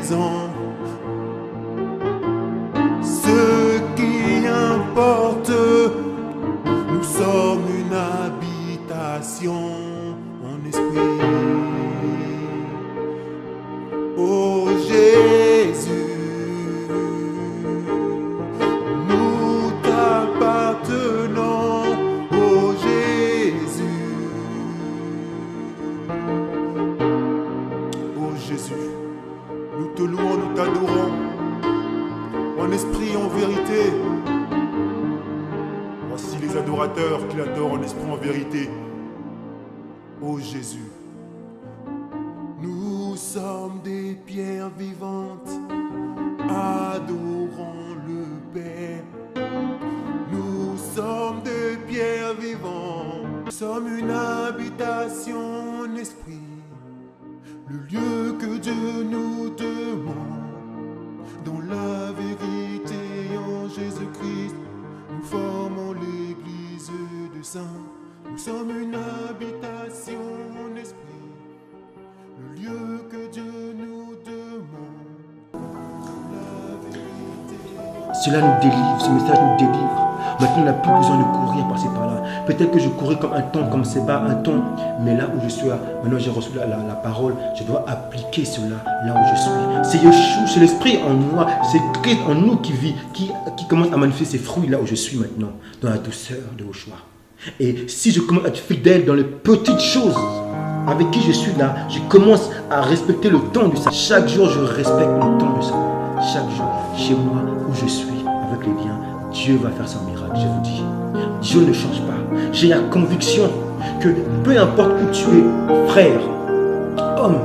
maison. Ce qui importe, nous sommes une habitation en esprit. Oh Jésus, nous t'appartenons. Oh Jésus, oh Jésus, nous te louons, nous t'adorons, en esprit et en vérité. Voici les adorateurs qui l'adorent en esprit et en vérité. Oh Jésus, nous sommes des pierres vivantes, adorons le Père. Nous sommes des pierres vivantes, nous sommes une habitation en esprit, le lieu que Dieu nous demande. Dans la vérité en Jésus-Christ, nous formons l'église de saints. Nous sommes une habitation en esprit, le lieu que Dieu nous demande. La vérité. Cela nous délivre, ce message nous délivre. Maintenant, on n'a plus besoin de courir par-ci par-là. Peut-être que je courais comme un temps, comme Séba, un temps. Mais là où je suis, maintenant j'ai reçu la parole, je dois appliquer cela là où je suis. C'est Yeshua, c'est l'esprit en moi, c'est Christ en nous qui vit, qui commence à manifester ses fruits là où je suis maintenant, dans la douceur de Yeshua. Et si je commence à être fidèle dans les petites choses avec qui je suis là, je commence à respecter le temps du sabbat. Chaque jour, je respecte le temps du sabbat. Chaque jour, chez moi, où je suis, avec les liens, Dieu va faire son miracle, je vous dis. Dieu ne change pas. J'ai la conviction que peu importe où tu es, frère, homme,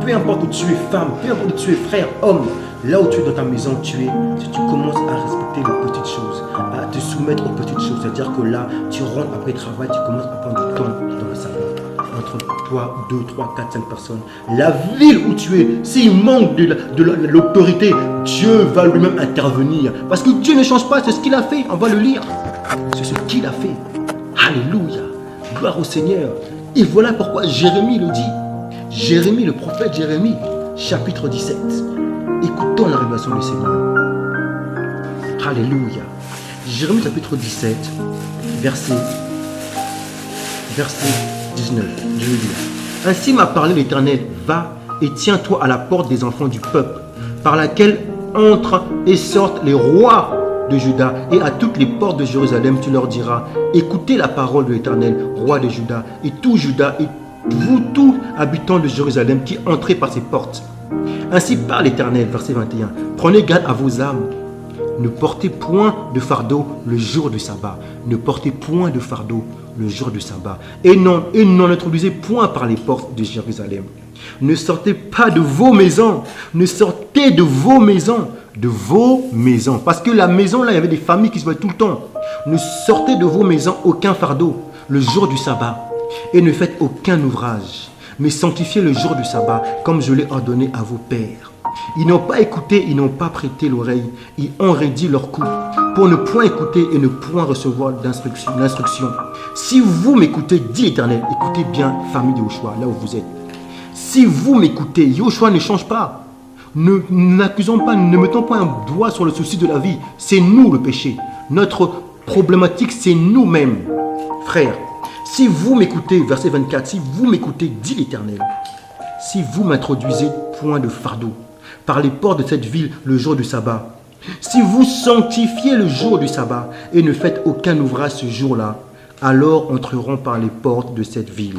peu importe où tu es, femme, peu importe où tu es, frère, homme, là où tu es dans ta maison, si tu commences à respecter les petites choses, à te soumettre aux petites choses, c'est-à-dire que là, tu rentres après le travail, tu commences à prendre du temps dans le sabbat. Entre toi, 2, 3, 4, 5 personnes. La ville où tu es, s'il manque de l'autorité, Dieu va lui-même intervenir. Parce que Dieu ne change pas, c'est ce qu'il a fait. On va le lire. C'est ce qu'il a fait. Alléluia. Gloire au Seigneur. Et voilà pourquoi Jérémie le dit. Jérémie, le prophète Jérémie, chapitre 17. Écoutons la révélation du Seigneur. Alléluia. Jérémie chapitre 17, verset 19. Je vais lire. Ainsi m'a parlé l'Éternel, va et tiens-toi à la porte des enfants du peuple, par laquelle entrent et sortent les rois de Juda, et à toutes les portes de Jérusalem, tu leur diras, écoutez la parole de l'Éternel, roi de Juda, et tout Juda, et vous tous habitants de Jérusalem qui entrez par ces portes. Ainsi parle l'Éternel, verset 21, prenez garde à vos âmes. Ne portez point de fardeau le jour du sabbat. Ne portez point de fardeau le jour du sabbat. Et n'en introduisez point par les portes de Jérusalem. Ne sortez pas de vos maisons. Ne sortez de vos maisons. De vos maisons. Parce que la maison, là, il y avait des familles qui se voyaient tout le temps. Ne sortez de vos maisons aucun fardeau le jour du sabbat. Et ne faites aucun ouvrage. Mais sanctifiez le jour du sabbat comme je l'ai ordonné à vos pères. Ils n'ont pas écouté, ils n'ont pas prêté l'oreille. Ils ont raidi leur cou pour ne point écouter et ne point recevoir l'instruction. Si vous m'écoutez, dit l'Éternel, écoutez bien, famille de Yoshua, là où vous êtes. Si vous m'écoutez, Yoshua ne change pas. N'accusons pas, ne mettons pas un doigt sur le souci de la vie. C'est nous le péché. Notre problématique, c'est nous-mêmes. Frères, si vous m'écoutez, verset 24, si vous m'écoutez, dit l'Éternel, si vous m'introduisez point de fardeau par les portes de cette ville le jour du sabbat, si vous sanctifiez le jour du sabbat et ne faites aucun ouvrage ce jour-là, alors entreront par les portes de cette ville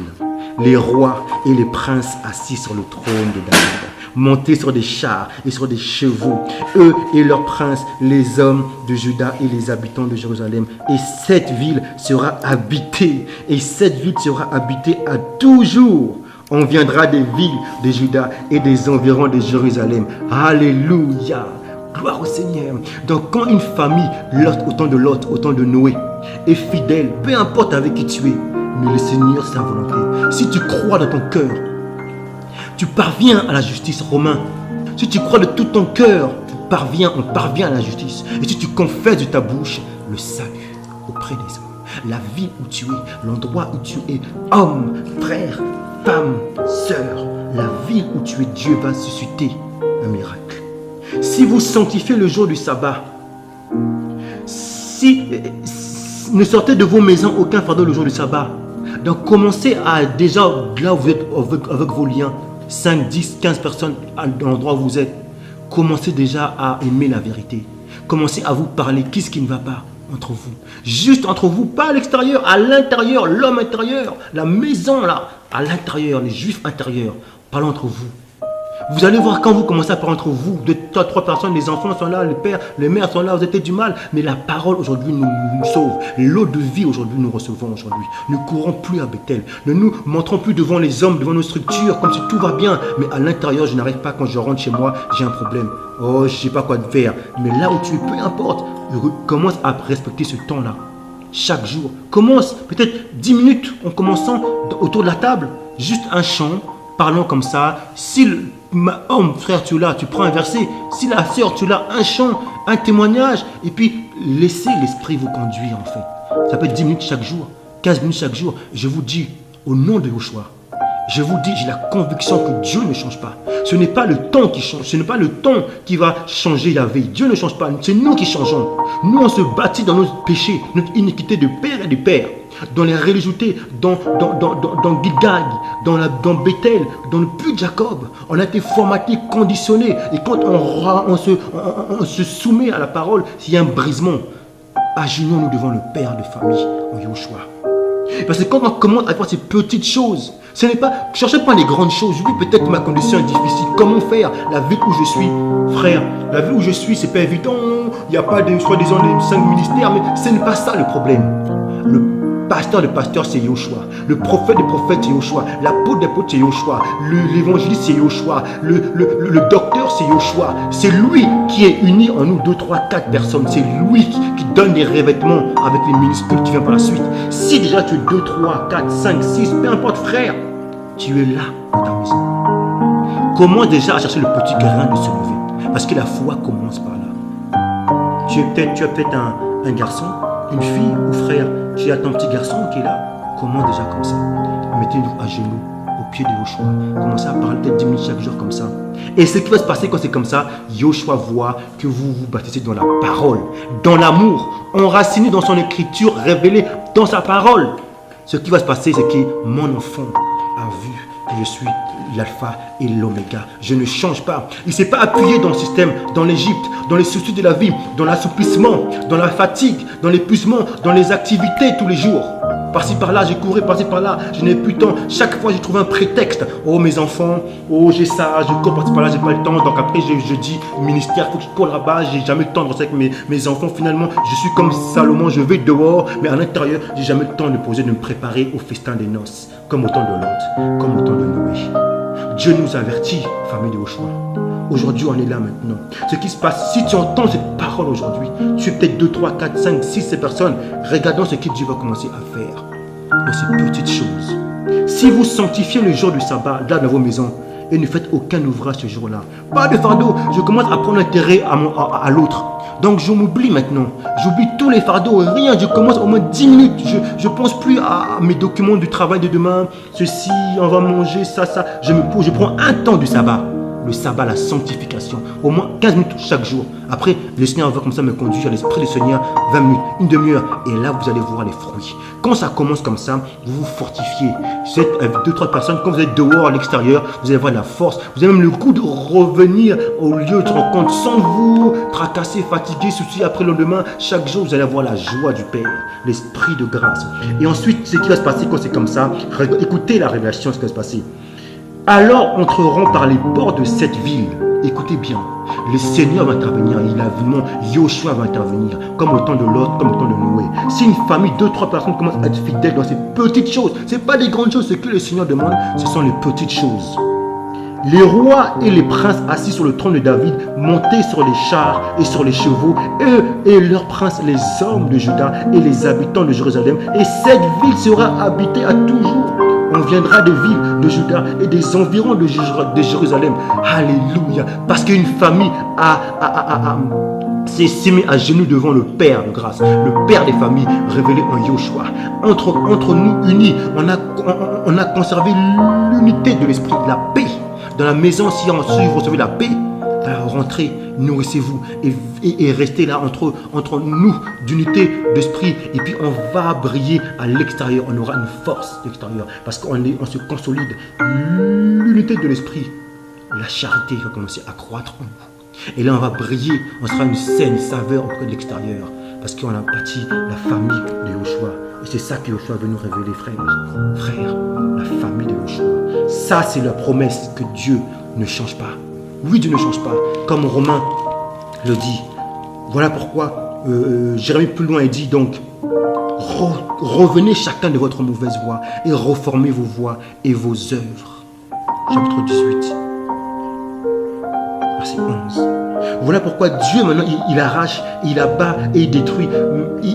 les rois et les princes assis sur le trône de David, montés sur des chars et sur des chevaux, eux et leurs princes, les hommes de Juda et les habitants de Jérusalem. Et cette ville sera habitée, et cette ville sera habitée à toujours. On viendra des villes de Juda et des environs de Jérusalem. Alléluia. Gloire au Seigneur. Donc quand une famille, autant de Lot, autant de Noé, est fidèle, peu importe avec qui tu es, mais le Seigneur, c'est sa volonté. Si tu crois dans ton cœur, tu parviens à la justice, Romain. Si tu crois de tout ton cœur, on parvient à la justice. Et si tu confesses de ta bouche le salut auprès des hommes, la vie où tu es, l'endroit où tu es, homme, frère, femme, sœur, la ville où tu es, Dieu va susciter un miracle. Si vous sanctifiez le jour du sabbat, ne sortez de vos maisons aucun fardeau le jour du sabbat. Donc commencez à déjà, là où vous êtes avec vos liens, 5, 10, 15 personnes dans l'endroit où vous êtes, commencez déjà à aimer la vérité. Commencez à vous parler, qu'est-ce qui ne va pas entre vous. Juste entre vous, pas à l'extérieur, à l'intérieur, l'homme intérieur, la maison là, à l'intérieur, les juifs intérieurs, parlez entre vous. Vous allez voir quand vous commencez à parler entre vous, deux, trois personnes, les enfants sont là, les pères, les mères sont là, vous avez du mal. Mais la parole aujourd'hui nous sauve. L'eau de vie aujourd'hui nous recevons aujourd'hui. Ne courons plus à Bethel. Ne nous montrons plus devant les hommes, devant nos structures, comme si tout va bien. Mais à l'intérieur, je n'arrive pas quand je rentre chez moi, j'ai un problème. Oh, je ne sais pas quoi faire. Mais là où tu es, peu importe, commence à respecter ce temps-là. Chaque jour. Commence peut-être 10 minutes en commençant autour de la table. Juste un chant. Parlons comme ça. Si homme, frère, tu l'as, tu prends un verset. Si la sœur, tu l'as, un chant, un témoignage. Et puis, laissez l'esprit vous conduire en fait. Ça peut être 10 minutes chaque jour, 15 minutes chaque jour. Je vous dis, au nom de Yoshua, je vous dis, j'ai la conviction que Dieu ne change pas. Ce n'est pas le temps qui change, ce n'est pas le temps qui va changer la veille. Dieu ne change pas, c'est nous qui changeons. Nous, on se bâtit dans nos péchés, notre iniquité de père et de père. Dans les religiosités, dans Gilgal, dans Bethel, dans le puits de Jacob. On a été formaté, conditionné. Et quand on se soumet à la parole, s'il y a un brisement, agenouillons-nous devant le Père de famille en Yoshua. Parce que quand on commence à faire ces petites choses, ce n'est pas, cherchez pas les grandes choses. Je dis peut-être que ma condition est difficile. Comment faire? La ville où je suis, frère, la ville où je suis, c'est pas évident. Il n'y a pas de, soi-disant, les 5 ministères, mais ce n'est pas ça le problème. Le pasteur de pasteurs, c'est Yoshua. Le prophète des prophètes, c'est Yoshua. L'apôtre des apôtres, c'est Yoshua. L'évangéliste, c'est Yoshua. Le docteur, c'est Yoshua. C'est lui qui est uni en nous, 2, 3, 4 personnes. C'est lui qui donne les revêtements avec les ministres qui viennent par la suite. Si déjà tu es 2, 3, 4, 5, 6, peu importe frère, tu es là dans ta maison. Comment déjà chercher le petit grain de se lever? Parce que la foi commence par là. Tu as peut-être un garçon, une fille ou frère, tu as ton petit garçon qui est là. Comment déjà comme ça? Mettez-vous à genoux au pied de Yoshua. Commencez à parler peut-être 10 minutes chaque jour comme ça. Et ce qui va se passer quand c'est comme ça, Yoshua voit que vous vous baptisez dans la parole, dans l'amour, enraciné dans son écriture, révélé dans sa parole. Ce qui va se passer, c'est que mon enfant a vu que je suis l'alpha et l'oméga. Je ne change pas. Il ne s'est pas appuyé dans le système, dans l'Égypte, dans les soucis de la vie, dans l'assouplissement, dans la fatigue, dans l'épuisement, dans les activités tous les jours. Par-ci par-là, j'ai couru, par-ci par-là, je n'ai plus de temps. Chaque fois, j'ai trouvé un prétexte. Oh, mes enfants, oh, j'ai ça, je cours par-ci par-là, j'ai pas le temps. Donc après, je dis, ministère, il faut que je cours là-bas, j'ai jamais le temps de rester avec mes enfants. Finalement, je suis comme Salomon, je vais dehors, mais à l'intérieur, j'ai jamais le temps de poser, de me préparer au festin des noces, comme au temps de Lot, comme au temps de Noé. Dieu nous avertit, famille de Yoshua. Aujourd'hui, on est là maintenant. Ce qui se passe, si tu entends cette parole aujourd'hui, tu es peut-être 2, 3, 4, 5, 6 ces personnes. Regardons ce que Dieu va commencer à faire dans ces petites choses. Si vous sanctifiez le jour du sabbat, là dans vos maisons, et ne faites aucun ouvrage ce jour-là, pas de fardeau, je commence à prendre intérêt à l'autre. Donc je m'oublie maintenant. J'oublie tous les fardeaux, rien. Je commence au moins 10 minutes. Je ne pense plus à mes documents du travail de demain. Ceci, on va manger, ça. Je prends un temps du sabbat. Le sabbat, la sanctification. Au moins 15 minutes chaque jour. Après, le Seigneur va comme ça me conduire, l'Esprit du Seigneur, 20 minutes, une demi-heure. Et là, vous allez voir les fruits. Quand ça commence comme ça, vous vous fortifiez. Vous êtes avec 2, 3 personnes. Quand vous êtes dehors, à l'extérieur, vous allez avoir la force. Vous avez même le goût de revenir au lieu de rencontre sans vous tracasser, fatiguer, souci. Après le lendemain, chaque jour, vous allez avoir la joie du Père, l'Esprit de grâce. Et ensuite, ce qui va se passer quand c'est comme ça, écoutez la révélation, ce qui va se passer. Alors entreront par les portes de cette ville. Écoutez bien, le Seigneur va intervenir, Yoshua va intervenir, comme au temps de Lot, comme au temps de Noé. Si une famille, 2, 3 personnes commencent à être fidèles dans ces petites choses, ce n'est pas des grandes choses, ce que le Seigneur demande, ce sont les petites choses. Les rois et les princes assis sur le trône de David, montés sur les chars et sur les chevaux, eux et leurs princes, les hommes de Juda et les habitants de Jérusalem, et cette ville sera habitée à toujours. On viendra des villes de Juda et des environs de Jérusalem. Alléluia. Parce qu'une famille s'est mis à genoux devant le Père de grâce, le Père des familles révélé en Yoshua. Entre nous unis, on a conservé l'unité de l'esprit, la paix. Dans la maison, si vous recevez la paix, rentrez, nourrissez-vous et restez là entre nous d'unité d'esprit. Et puis on va briller à l'extérieur. On aura une force extérieure parce qu'on se consolide. L'unité de l'esprit, la charité va commencer à croître en nous. Et là on va briller. On sera une saine saveur auprès de l'extérieur parce qu'on a bâti la famille de Yoshua. Et c'est ça que Yoshua veut nous révéler, frère. Frère, la famille de Yoshua. Ça, c'est la promesse que Dieu ne change pas. Oui, Dieu ne change pas. Comme Romain le dit. Voilà pourquoi Jérémie plus loin, il dit donc, revenez chacun de votre mauvaise voie et reformez vos voies et vos œuvres. Chapitre 18, verset 11. Voilà pourquoi Dieu maintenant il arrache, il abat et il détruit.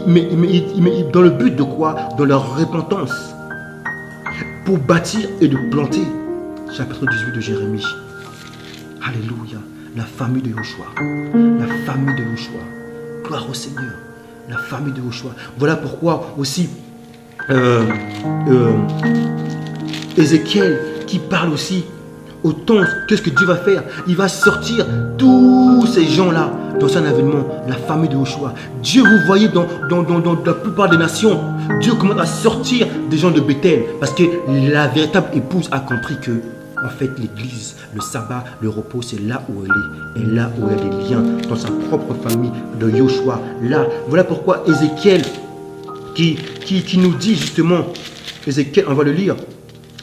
Mais dans le but de quoi? Dans leur repentance. Pour bâtir et de planter. Chapitre 18 de Jérémie. Alléluia. La famille de Yoshua. La famille de Yoshua. Gloire au Seigneur. La famille de Yoshua. Voilà pourquoi aussi Ézéchiel qui parle aussi autant qu'est-ce que Dieu va faire. Il va sortir tous ces gens-là dans un avènement, la famille de Yoshua. Dieu, vous voyez dans la plupart des nations, Dieu commence à sortir des gens de Bethel parce que la véritable épouse a compris que en fait, l'église, le sabbat, le repos, c'est là où elle est. Et là où elle a des liens dans sa propre famille de Yoshua. Là, voilà pourquoi Ézéchiel, qui nous dit justement, Ézéchiel, on va le lire.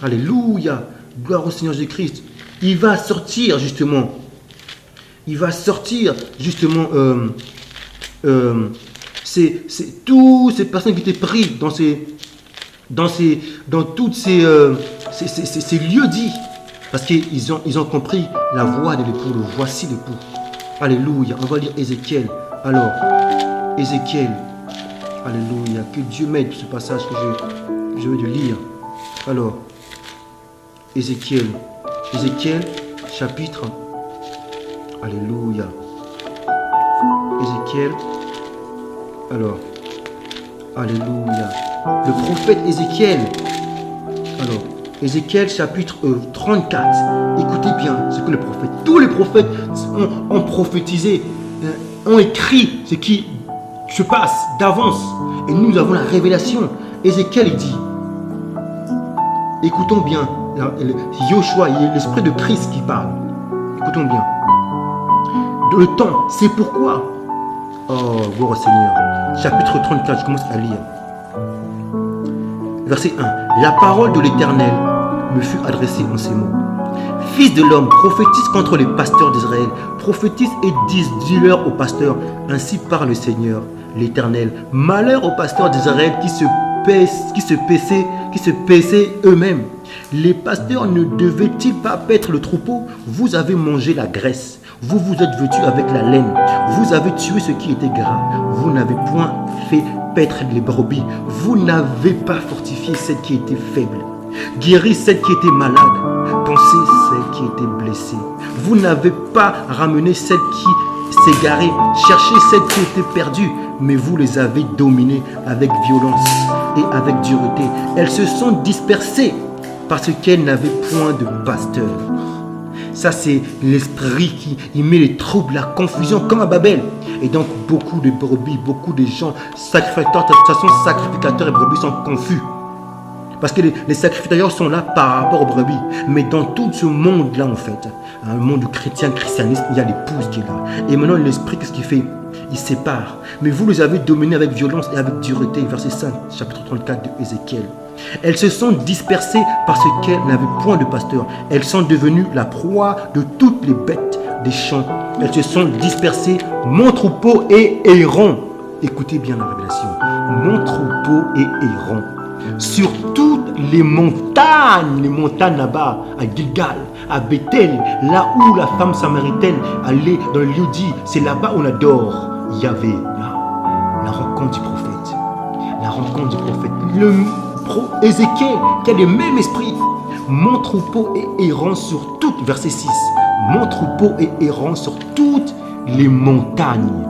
Alléluia, gloire au Seigneur Jésus-Christ. Il va sortir justement. C'est toutes ces personnes qui étaient prises dans toutes ces lieux dits. Parce qu'ils ont compris la voix de l'époux, le voici l'époux. Alléluia. On va lire Ézéchiel. Alors, Ézéchiel. Alléluia. Que Dieu m'aide ce passage que je veux de lire. Alors, Ézéchiel. Ézéchiel, chapitre. Alléluia. Ézéchiel. Alors, Alléluia. Le prophète Ézéchiel. Alors, Ézéchiel chapitre 34. Écoutez bien ce que le prophète, tous les prophètes ont prophétisé, ont écrit ce qui se passe d'avance. Et nous avons la révélation. Ézéchiel il dit, écoutons bien, Yoshua, il y a l'esprit de Christ qui parle. Écoutons bien. Le temps, c'est pourquoi. Oh, gloire au Seigneur. Chapitre 34, je commence à lire. Verset 1. La parole de l'Éternel me fut adressée en ces mots. Fils de l'homme, prophétise contre les pasteurs d'Israël. Prophétise et dis-leur aux pasteurs. Ainsi parle le Seigneur, l'Éternel. Malheur aux pasteurs d'Israël qui se paissaient eux-mêmes. Les pasteurs ne devaient-ils pas paître le troupeau? Vous avez mangé la graisse. Vous vous êtes vêtus avec la laine. Vous avez tué ce qui était gras. Vous n'avez point fait paître les brebis. Vous n'avez pas fortifié celle qui était faible. Guéri celle qui était malade. Pensez celle qui était blessée. Vous n'avez pas ramené celle qui s'égarait. Cherchez celle qui était perdue. Mais vous les avez dominées avec violence et avec dureté. Elles se sont dispersées parce qu'elles n'avaient point de pasteur. Ça, c'est l'esprit qui met les troubles, la confusion, comme à Babel. Et donc, beaucoup de brebis, beaucoup de gens, sacrificateurs, de toute façon, sacrificateurs et brebis sont confus. Parce que les sacrificateurs sont là par rapport aux brebis. Mais dans tout ce monde-là, en fait, un monde chrétien, christianisme, il y a l'épouse qui est là. Et maintenant, l'esprit, qu'est-ce qu'il fait? Il sépare. Mais vous les avez dominés avec violence et avec dureté. Verset 5, chapitre 34 de Ézéchiel. Elles se sont dispersées parce qu'elles n'avaient point de pasteur. Elles sont devenues la proie de toutes les bêtes des champs. Elles se sont dispersées, mon troupeau est errant. Écoutez bien la révélation. Mon troupeau est errant. Sur toutes les montagnes là-bas, à Gilgal, à Bethel, là où la femme samaritaine allait dans le lieu dit, c'est là-bas où on adore Yahvé. La rencontre du prophète. La rencontre du prophète. Ézéchiel, qui a le même esprit. Mon troupeau est errant sur toutes, verset 6. Mon troupeau est errant sur toutes les montagnes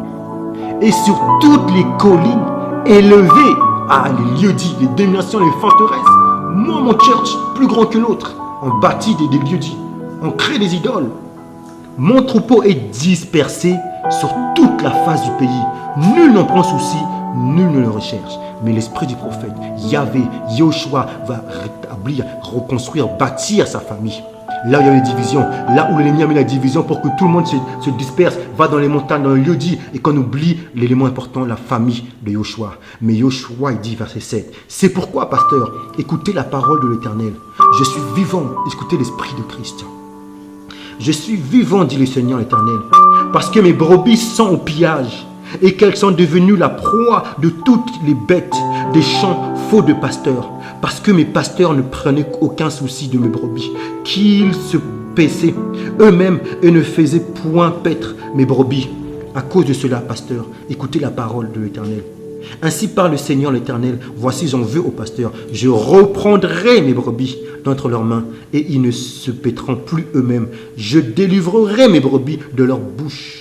et sur toutes les collines élevées. Ah, les lieux dits, les dominations, les forteresses. Moi, mon church, plus grand que l'autre. On bâtit des lieux dits. On crée des idoles. Mon troupeau est dispersé sur toute la face du pays. Nul n'en prend souci, nul ne le recherche. Mais l'esprit du prophète, Yahvé, Yahushua, va rétablir, reconstruire, bâtir sa famille. Là où il y a les divisions, là où l'ennemi a mis la division pour que tout le monde se disperse, va dans les montagnes, dans le lieu dit, et qu'on oublie l'élément important, la famille de Yahushua. Mais Yahushua, il dit, verset 7, c'est pourquoi, pasteur, écoutez la parole de l'Éternel. Je suis vivant, écoutez l'esprit de Christ. Je suis vivant, dit le Seigneur l'Éternel, parce que mes brebis sont au pillage et qu'elles sont devenues la proie de toutes les bêtes des champs faute de pasteurs. Parce que mes pasteurs ne prenaient aucun souci de mes brebis, qu'ils se paissaient eux-mêmes et ne faisaient point paître mes brebis. À cause de cela, pasteur, écoutez la parole de l'Éternel. Ainsi parle le Seigneur l'Éternel, voici j'en veux aux pasteurs, je reprendrai mes brebis d'entre leurs mains et ils ne se paîtront plus eux-mêmes. Je délivrerai mes brebis de leur bouche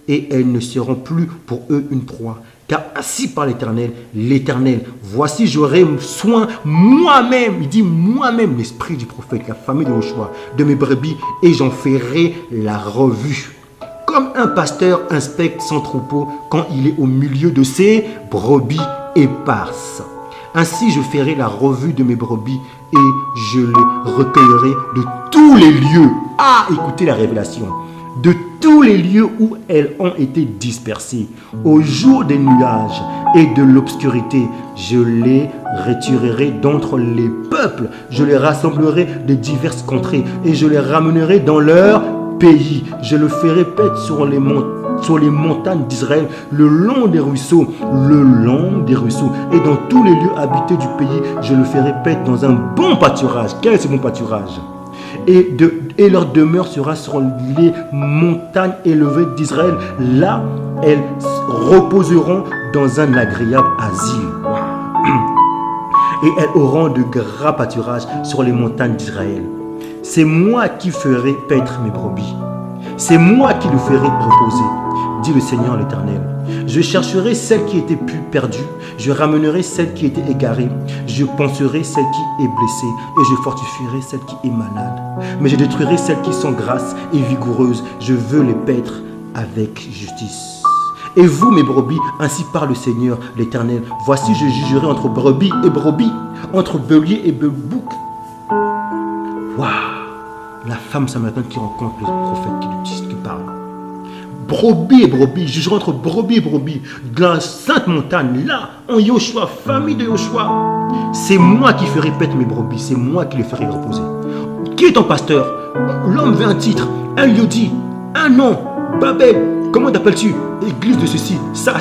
et elles ne seront plus pour eux une proie. Car ainsi par l'Éternel, voici j'aurai soin moi-même, il dit moi-même, l'esprit du prophète, la famille de Yahushua, de mes brebis, et j'en ferai la revue. Comme un pasteur inspecte son troupeau quand il est au milieu de ses brebis éparses. Ainsi je ferai la revue de mes brebis et je les recueillerai de tous les lieux. Ah, écoutez la révélation. De tous les lieux où elles ont été dispersées. Au jour des nuages et de l'obscurité, je les retirerai d'entre les peuples. Je les rassemblerai de diverses contrées et je les ramènerai dans leur pays. Je le ferai paître sur les montagnes d'Israël, le long des ruisseaux, et dans tous les lieux habités du pays, je le ferai paître dans un bon pâturage. Quel est ce bon pâturage? Et leur demeure sera sur les montagnes élevées d'Israël. Là, elles reposeront dans un agréable asile. Et elles auront de gras pâturages sur les montagnes d'Israël. C'est moi qui ferai paître mes brebis. C'est moi qui le ferai reposer, dit le Seigneur l'Éternel. Je chercherai celle qui était plus perdue, je ramènerai celle qui était égarée, je panserai celle qui est blessée et je fortifierai celle qui est malade. Mais je détruirai celles qui sont grasses et vigoureuses, je veux les paître avec justice. Et vous, mes brebis, ainsi parle le Seigneur l'Éternel, voici je jugerai entre brebis et brebis, entre bélier et bouc. Waouh! La femme samaritaine qui rencontre le prophète qui parle. Brebis et brebis, jugeront entre brebis et brebis, de la sainte montagne, là, en Yahushua, famille de Yahushua. C'est moi qui ferai paître mes brebis, c'est moi qui les ferai reposer. Qui est ton pasteur? L'homme veut un titre, un lieu-dit, un nom, Babel. Comment t'appelles-tu? Église de ceci, ça.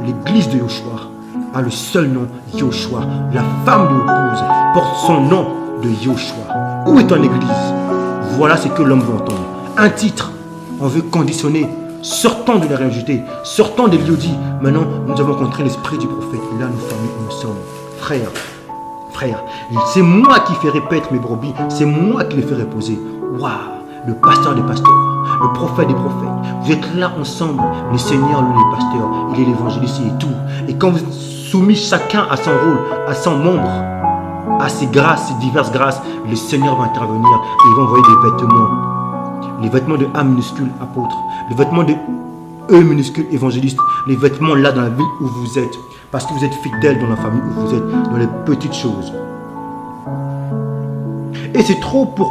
L'église de Yahushua a le seul nom, Yahushua. La femme de l'épouse porte son nom de Yahushua. Où est ton église? Voilà ce que l'homme veut entendre. Un titre, on veut conditionner. Sortons de la réalité, sortons des lieux-dits. Maintenant, nous avons rencontré l'esprit du prophète. Là, nous familles, nous sommes frères. C'est moi qui ferai paître mes brebis. C'est moi qui les ferai reposer. Waouh! Le pasteur des pasteurs, le prophète des prophètes. Vous êtes là ensemble. Le Seigneur, lui, est pasteur. Il est l'évangéliste et tout. Et quand vous êtes soumis chacun à son rôle, à son membre, à ses grâces, ses diverses grâces, le Seigneur va intervenir et il va envoyer des vêtements. Les vêtements de A minuscule, apôtre. Les vêtements de E minuscule, évangéliste. Les vêtements là dans la ville où vous êtes. Parce que vous êtes fidèles dans la famille où vous êtes, dans les petites choses. Et c'est trop peu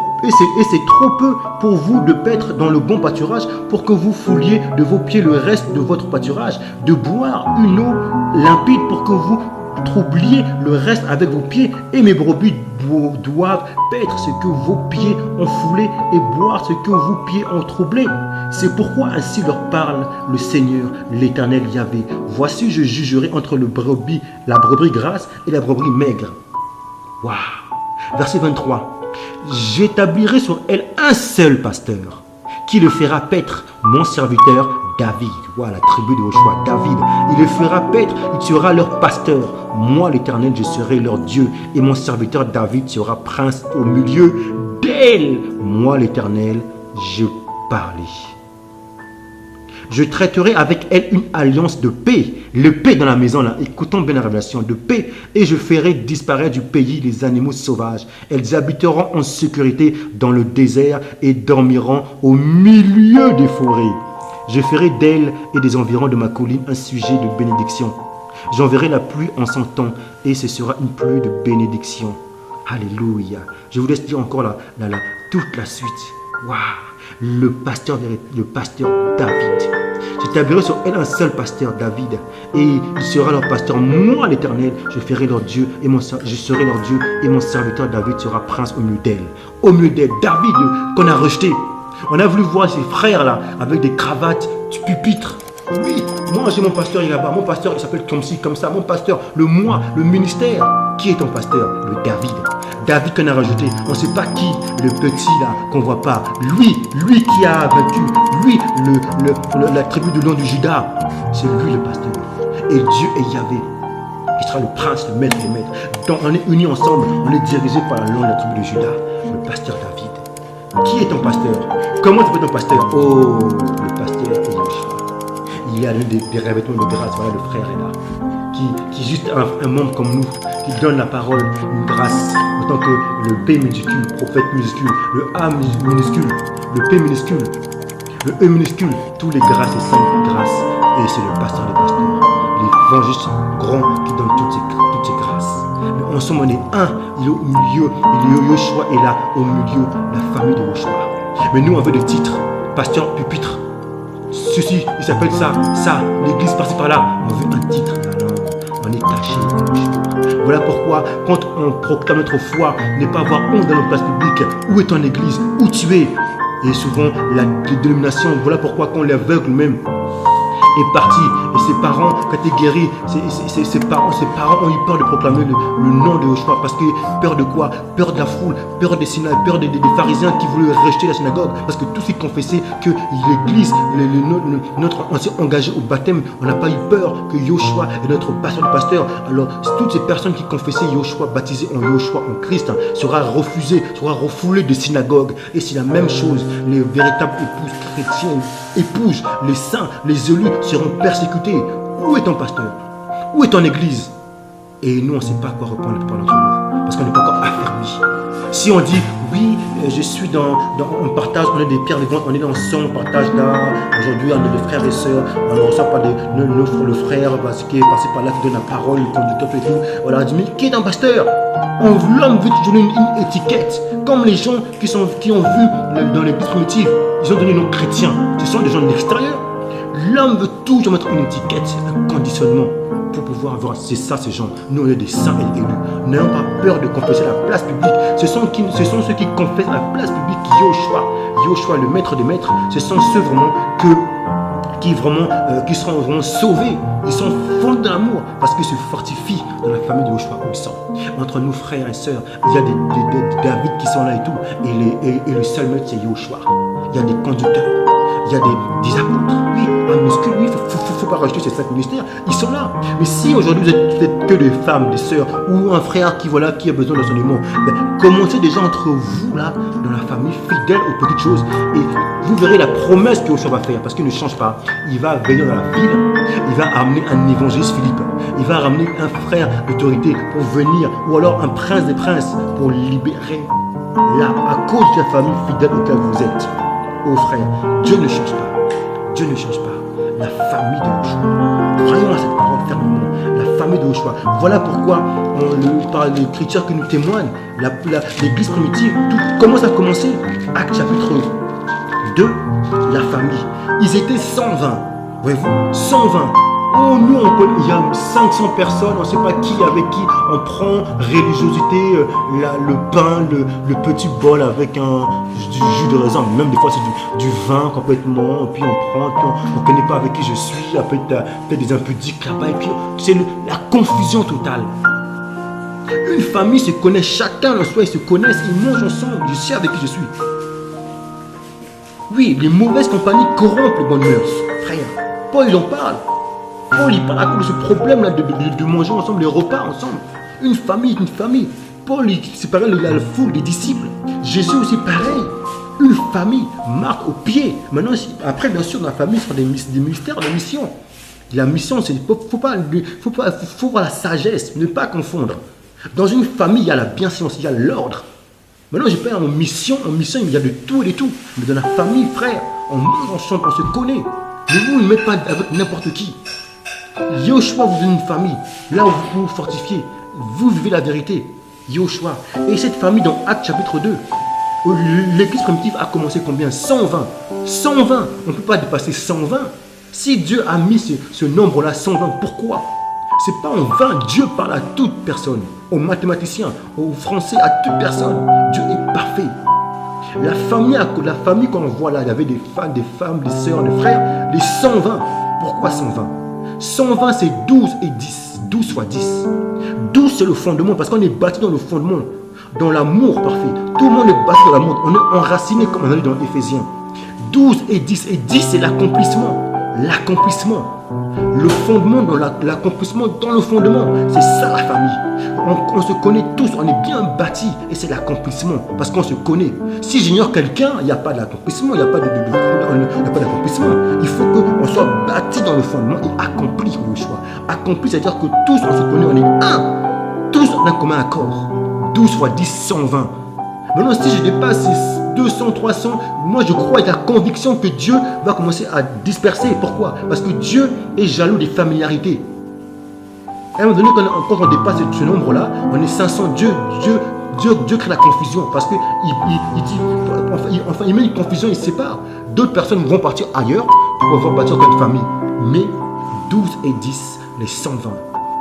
pour vous de paître dans le bon pâturage pour que vous fouliez de vos pieds le reste de votre pâturage, de boire une eau limpide pour que vous troubliez le reste avec vos pieds. Et mes brebis doivent paître ce que vos pieds ont foulé et boire ce que vos pieds ont troublé. C'est pourquoi ainsi leur parle le Seigneur, l'Éternel Yahvé. Voici je jugerai entre la brebis grasse et la brebis maigre. Waouh! Verset 23. J'établirai sur elle un seul pasteur qui le fera paître, mon serviteur David. Voilà la tribu de Yahushua, David. Il le fera paître, il sera leur pasteur. Moi, l'Éternel, je serai leur Dieu. Et mon serviteur David sera prince au milieu d'elle. Moi, l'Éternel, je parlais. Je traiterai avec elle une alliance de paix. Le paix dans la maison, là, écoutons bien la révélation, de paix. Et je ferai disparaître du pays les animaux sauvages. Elles habiteront en sécurité dans le désert et dormiront au milieu des forêts. Je ferai d'elles et des environs de ma colline un sujet de bénédiction. J'enverrai la pluie en son temps et ce sera une pluie de bénédiction. Alléluia. Je vous laisse dire encore toute la suite. Waouh. Le pasteur David. J'établirai sur elle un seul pasteur, David, et il sera leur pasteur. Moi, l'Éternel, je serai leur Dieu et mon serviteur David sera prince au milieu d'elle. Au milieu d'elle, David qu'on a rejeté. On a voulu voir ses frères là avec des cravates, du pupitre. Oui, moi j'ai mon pasteur là-bas. Mon pasteur il s'appelle comme ci, comme ça. Mon pasteur, le ministère. Qui est ton pasteur? Le David. David qu'on a rejeté. On ne sait pas qui, le petit là qu'on ne voit pas. Lui qui a vaincu. Lui, la tribu du nom du Judas. C'est lui le pasteur. Et Dieu est Yahvé. Il sera le prince, le maître des maîtres. Donc on est unis ensemble. On est dirigé par la langue de la tribu de Judas. Le pasteur David. Qui est ton pasteur? Comment tu fais ton pasteur? Oh, le pasteur est Yeshua. Il y a des revêtements de grâce. Voilà, le frère est là. Qui est juste un membre comme nous, qui donne la parole, une grâce, en tant que le P minuscule, prophète minuscule, le A minuscule, le P minuscule, le E minuscule, tous les grâces et saintes grâces. Et c'est le pasteur des pasteurs, l'évangéliste grand qui donne toutes ces grâces. Mais ensemble, on est un, il est au milieu, Yoshua est là, au milieu, la famille de Yoshua. Mais nous, on veut des titres, pasteur pupitre. Ceci, il s'appelle ça, l'église par-ci par-là. On veut un titre, on est caché. Voilà pourquoi, quand on proclame notre foi, ne pas avoir honte dans nos places publiques. Où est ton église? Où tu es? Et souvent, la dénomination, voilà pourquoi quand l'aveugle même est parti, et ses parents, quand il est guéri, ses parents ont eu peur de proclamer le nom de Yoshua, parce que peur de quoi? Peur de la foule, peur des synagogues, peur des pharisiens qui voulaient rejeter la synagogue, parce que tous ils confessaient que l'église, on s'est engagé au baptême, on n'a pas eu peur que Yoshua est notre pasteur. Alors toutes ces personnes qui confessaient Yoshua, baptisées en Yoshua, en Christ, sera refoulé des synagogues. Et c'est la même chose, les véritables épouses chrétiennes, épouses, les saints, les élus seront persécutés. Où est ton pasteur? Où est ton église? Et nous, on ne sait pas à quoi répondre pour notre nous, parce qu'on n'est pas encore affermi. Si on dit, oui, je suis on partage, on est des pierres vivantes, on est ensemble, on partage là, aujourd'hui, on est des frères et sœurs, on ne reçoit pas le frère parce qu'il est passé par là, qui donne la parole, le conducteur et tout. Voilà, on dit, mais qui est un pasteur? L'homme veut te donner une étiquette, comme les gens qui ont vu dans l'église primitive, ils ont donné nos chrétiens, ce sont des gens de l'extérieur. L'homme veut toujours mettre une étiquette, un conditionnement pour pouvoir voir, c'est ça ces gens. Nous on est des saints et élus. N'ayons pas peur de confesser la place publique. Ce sont ceux qui confessent la place publique Yoshua, le maître des maîtres. Ce sont ceux vraiment qui seront vraiment sauvés. Ils sont fondés dans l'amour parce qu'ils se fortifient dans la famille de Yoshua où ils sont. Entre nous frères et sœurs, il y a des David qui sont là et tout. Et le seul maître c'est Yoshua. Il y a des conducteurs. Il y a des apôtres, oui, un muscule, oui, il ne faut pas rajouter ces 5 ministères, ils sont là. Mais si aujourd'hui vous êtes que des femmes, des sœurs, ou un frère qui a besoin d'enseignement, commencez déjà entre vous, là, dans la famille, fidèle aux petites choses, et vous verrez la promesse que Yoshua va faire, parce qu'il ne change pas. Il va venir dans la ville, il va amener un évangéliste Philippe, il va ramener un frère d'autorité pour venir, ou alors un prince des princes pour libérer, là, à cause de la famille fidèle auquel vous êtes. Oh frère, Dieu ne change pas. Dieu ne change pas. La famille de Yoshua. Croyons à cette parole fermement. La famille de Yoshua. Voilà pourquoi, par l'écriture qui nous témoigne, l'église primitive, comment ça a commencé? Acte chapitre 2, la famille. Ils étaient 120. Voyez-vous, 120. Oh, nous, il y a 500 personnes, on ne sait pas qui avec qui. On prend religiosité, le pain, le petit bol avec du jus de raisin. Même des fois, c'est du vin complètement. Et puis on prend, puis on ne connaît pas avec qui je suis. Après, peut-être des impudiques là-bas. Et puis, c'est la confusion totale. Une famille se connaît, chacun en soi, ils se connaissent, ils mangent ensemble. Je sais avec qui je suis. Oui, les mauvaises compagnies corrompent les bonnes mœurs. Frère, Paul, il en parle. Paul, il parle à cause de ce problème-là de manger ensemble, les repas ensemble. Une famille. Paul, c'est pareil, la foule des disciples. Jésus aussi pareil. une famille marque au pied. Maintenant, après, bien sûr, dans la famille, ce sont des mystères de mission. La mission, c'est faut voir la sagesse, ne pas confondre. Dans une famille, il y a la bienséance, il y a l'ordre. Maintenant, je parle en mission, il y a de tout et de tout. Mais dans la famille, frère, on mange, on chante, on se connaît. Mais vous ne mettez pas avec n'importe qui. Yoshua vous donne une famille, là où vous pouvez vous fortifier. Vous vivez la vérité. Yoshua. Et cette famille, dans Actes chapitre 2, l'église primitive a commencé combien? 120. 120. On ne peut pas dépasser 120. Si Dieu a mis ce nombre-là, 120, pourquoi? C'est pas en vain. Dieu parle à toute personne. Aux mathématiciens, aux Français, à toute personne. Dieu est parfait. La famille qu'on voit là, il y avait des femmes, des sœurs, des frères, les 120. Pourquoi 120? 120, c'est 12 et 10. 12 fois 10. 12, c'est le fondement, parce qu'on est bâti dans le fondement, dans l'amour parfait. Tout le monde est bâti dans l'amour. On est enraciné, comme on a dit dans Éphésiens. 12 et 10. Et 10, c'est l'accomplissement. L'accomplissement. Le fondement dans l'accomplissement dans le fondement. C'est ça la famille. On se connaît tous, on est bien bâtis. Et c'est l'accomplissement, parce qu'on se connaît. Si j'ignore quelqu'un, il n'y a pas d'accomplissement, il n'y a pas d'accomplissement. Il faut qu'on soit bâti dans le fondement et accompli le choix. Accompli, c'est-à-dire que tous on se connaît, on est un. Tous en un commun accord. 12 fois 10, 120. Maintenant, si je dépasse 200, 300, moi je crois avec la conviction que Dieu va commencer à disperser. Pourquoi? Parce que Dieu est jaloux des familiarités. À un moment donné, quand on dépasse ce nombre-là, on est 500. Dieu crée la confusion parce qu'il il met une confusion, il sépare. D'autres personnes vont partir ailleurs pour pouvoir partir dans une famille. Mais 12 et 10, les 120.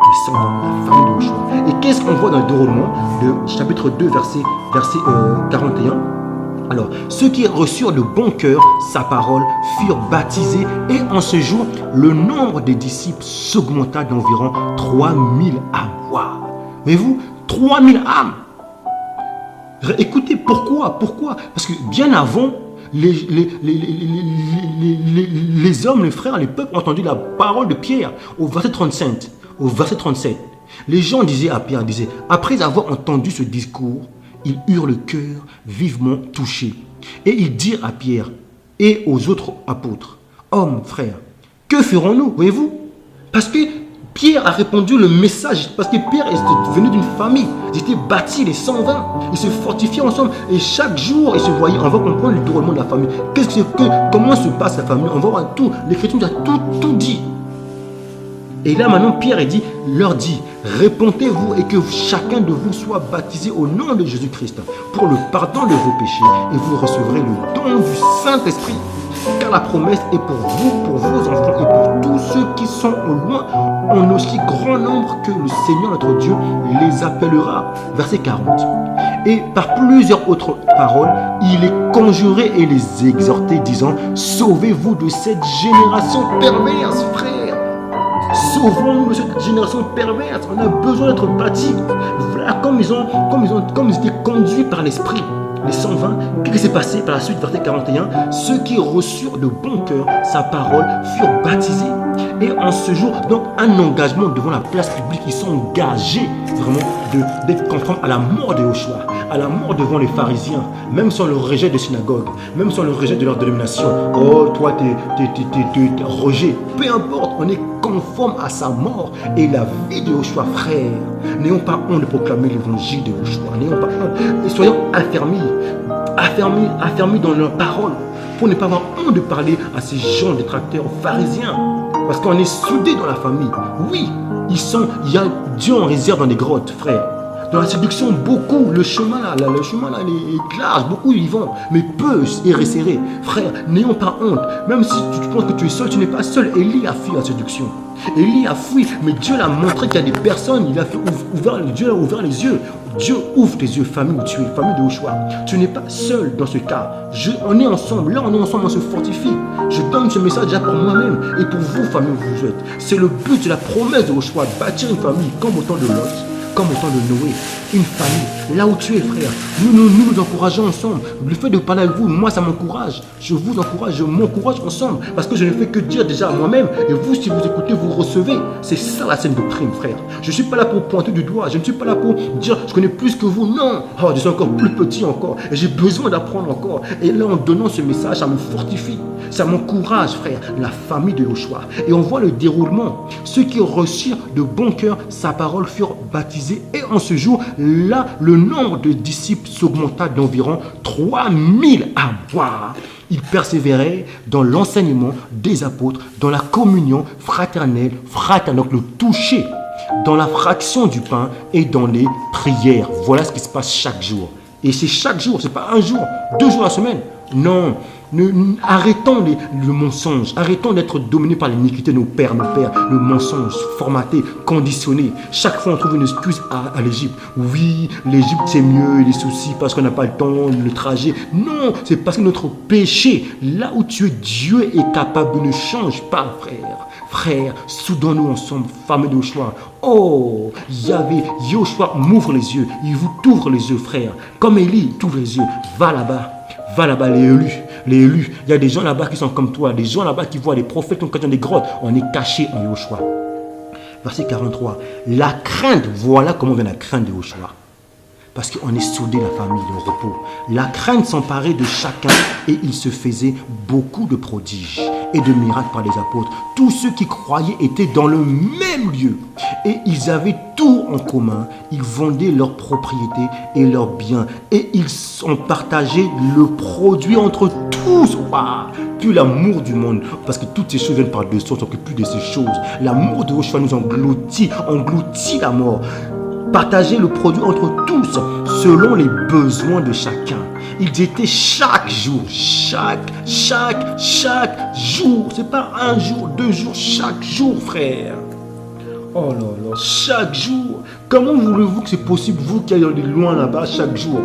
Les 120, la famille de Yoshua. Et qu'est-ce qu'on voit dans le déroulement de chapitre 2, verset 41? Alors, ceux qui reçurent de bon cœur sa parole furent baptisés et en ce jour, le nombre des disciples s'augmenta d'environ 3000 âmes. Waouh! Voyez-vous, 3000 âmes. Écoutez, pourquoi? Parce que bien avant, les hommes, les frères, les peuples ont entendu la parole de Pierre au verset 37. Les gens disaient à Pierre, après avoir entendu ce discours, ils eurent le cœur vivement touché. Et ils dirent à Pierre et aux autres apôtres, hommes, frères, que ferons-nous? Voyez-vous? Parce que Pierre a répondu le message, parce que Pierre était venu d'une famille, ils étaient bâtis, les 120, ils se fortifiaient ensemble, et chaque jour, ils se voyaient. On va comprendre le déroulement de la famille. Comment se passe la famille? On va voir tout, l'Écriture a tout dit. Et là maintenant Pierre leur dit, répondez-vous et que chacun de vous soit baptisé au nom de Jésus-Christ pour le pardon de vos péchés et vous recevrez le don du Saint-Esprit. Car la promesse est pour vous, pour vos enfants et pour tous ceux qui sont au loin, en aussi grand nombre que le Seigneur notre Dieu les appellera. Verset 40. Et par plusieurs autres paroles, il les conjurait et les exhortait, disant, sauvez-vous de cette génération perverse, frère. Sauvons-nous de cette génération perverse. On a besoin d'être bâtis. Voilà comme ils étaient conduits par l'Esprit. Les 120, qu'est-ce qui s'est passé par la suite, verset 41? Ceux qui reçurent de bon cœur sa parole furent baptisés. Et en ce jour, donc un engagement devant la place publique, ils sont engagés vraiment d'être conformes à la mort de Yoshua, à la mort devant les pharisiens, même si on le rejette des synagogues, même si on le rejette de leur dénomination. Oh, toi, t'es rejet. Peu importe, on est conforme à sa mort et la vie de Yoshua, frère. N'ayons pas honte de proclamer l'évangile de Yoshua. N'ayons pas honte. Et soyons affermis dans leur parole pour ne pas avoir honte de parler à ces gens détracteurs, aux pharisiens. Parce qu'on est soudés dans la famille. Oui, il y a Dieu en réserve dans des grottes, frère. Dans la séduction, beaucoup, le chemin là, est large, beaucoup y vont, mais peu est resserré. Frère, n'ayons pas honte. Même si tu penses que tu es seul, tu n'es pas seul. Élie a fui la séduction. Élie a fui, mais Dieu l'a montré qu'il y a des personnes, Dieu a ouvert les yeux. Dieu ouvre tes yeux, famille où tu es, famille de Yoshua. Tu n'es pas seul dans ce cas. On est ensemble, là on est ensemble, on se fortifie. Je donne ce message déjà pour moi-même et pour vous, famille où vous êtes. C'est le but de la promesse de Yoshua, bâtir une famille comme au temps de Lot, comme au temps de Noé, une famille, là où tu es frère, nous encourageons ensemble. Le fait de parler avec vous, moi ça m'encourage, je vous encourage, je m'encourage ensemble, parce que je ne fais que dire déjà à moi-même, et vous si vous écoutez, vous recevez. C'est ça la scène de prime frère. Je ne suis pas là pour pointer du doigt, je ne suis pas là pour dire je connais plus que vous, non, oh, je suis encore plus petit encore, et j'ai besoin d'apprendre encore. Et là en donnant ce message, ça me fortifie, ça m'encourage frère, la famille de Yoshua. Et on voit le déroulement, ceux qui reçurent de bon cœur sa parole furent baptisés, et en ce jour là le nombre de disciples s'augmenta d'environ 3000 âmes. Wow. Ils persévéraient dans l'enseignement des apôtres, dans la communion fraternelle, donc le toucher, dans la fraction du pain et dans les prières. Voilà ce qui se passe chaque jour. Et c'est chaque jour, c'est pas un jour, 2 jours la semaine. Non, arrêtons le mensonge, arrêtons d'être dominés par l'iniquité de nos pères, le mensonge formaté, conditionné. Chaque fois on trouve une excuse à l'Égypte. Oui, l'Égypte c'est mieux, les soucis parce qu'on n'a pas le temps, le trajet. Non, c'est parce que notre péché, là où tu es, Dieu est capable, ne change pas frère. Frère, soudons-nous ensemble, famille de Yoshua. Oh, Yahvé, Yoshua m'ouvre les yeux, il vous t'ouvre les yeux frère. Comme Élie t'ouvre les yeux, va là-bas, les élus. Il y a des gens là-bas qui sont comme toi, des gens là-bas qui voient les prophètes quand dans des grottes. On est caché en Yoshua. Verset 43. La crainte, voilà comment vient la crainte de Yoshua. Parce qu'on est soudés, la famille, le repos. La crainte s'emparait de chacun et il se faisait beaucoup de prodiges et de miracles par les apôtres. Tous ceux qui croyaient étaient dans le même lieu et ils avaient tout en commun. Ils vendaient leurs propriétés et leurs biens et ils ont partagé le produit entre tous. Wow. Puis l'amour du monde, parce que toutes ces choses viennent par-dessus, on ne s'occupe plus de ces choses. L'amour de Yoshua nous engloutit la mort. Partager le produit entre tous selon les besoins de chacun. Ils étaient chaque jour, chaque jour. C'est pas un jour, 2 jours, chaque jour, frère. Oh là là, chaque jour. Comment voulez-vous que c'est possible, vous qui allez loin là-bas chaque jour?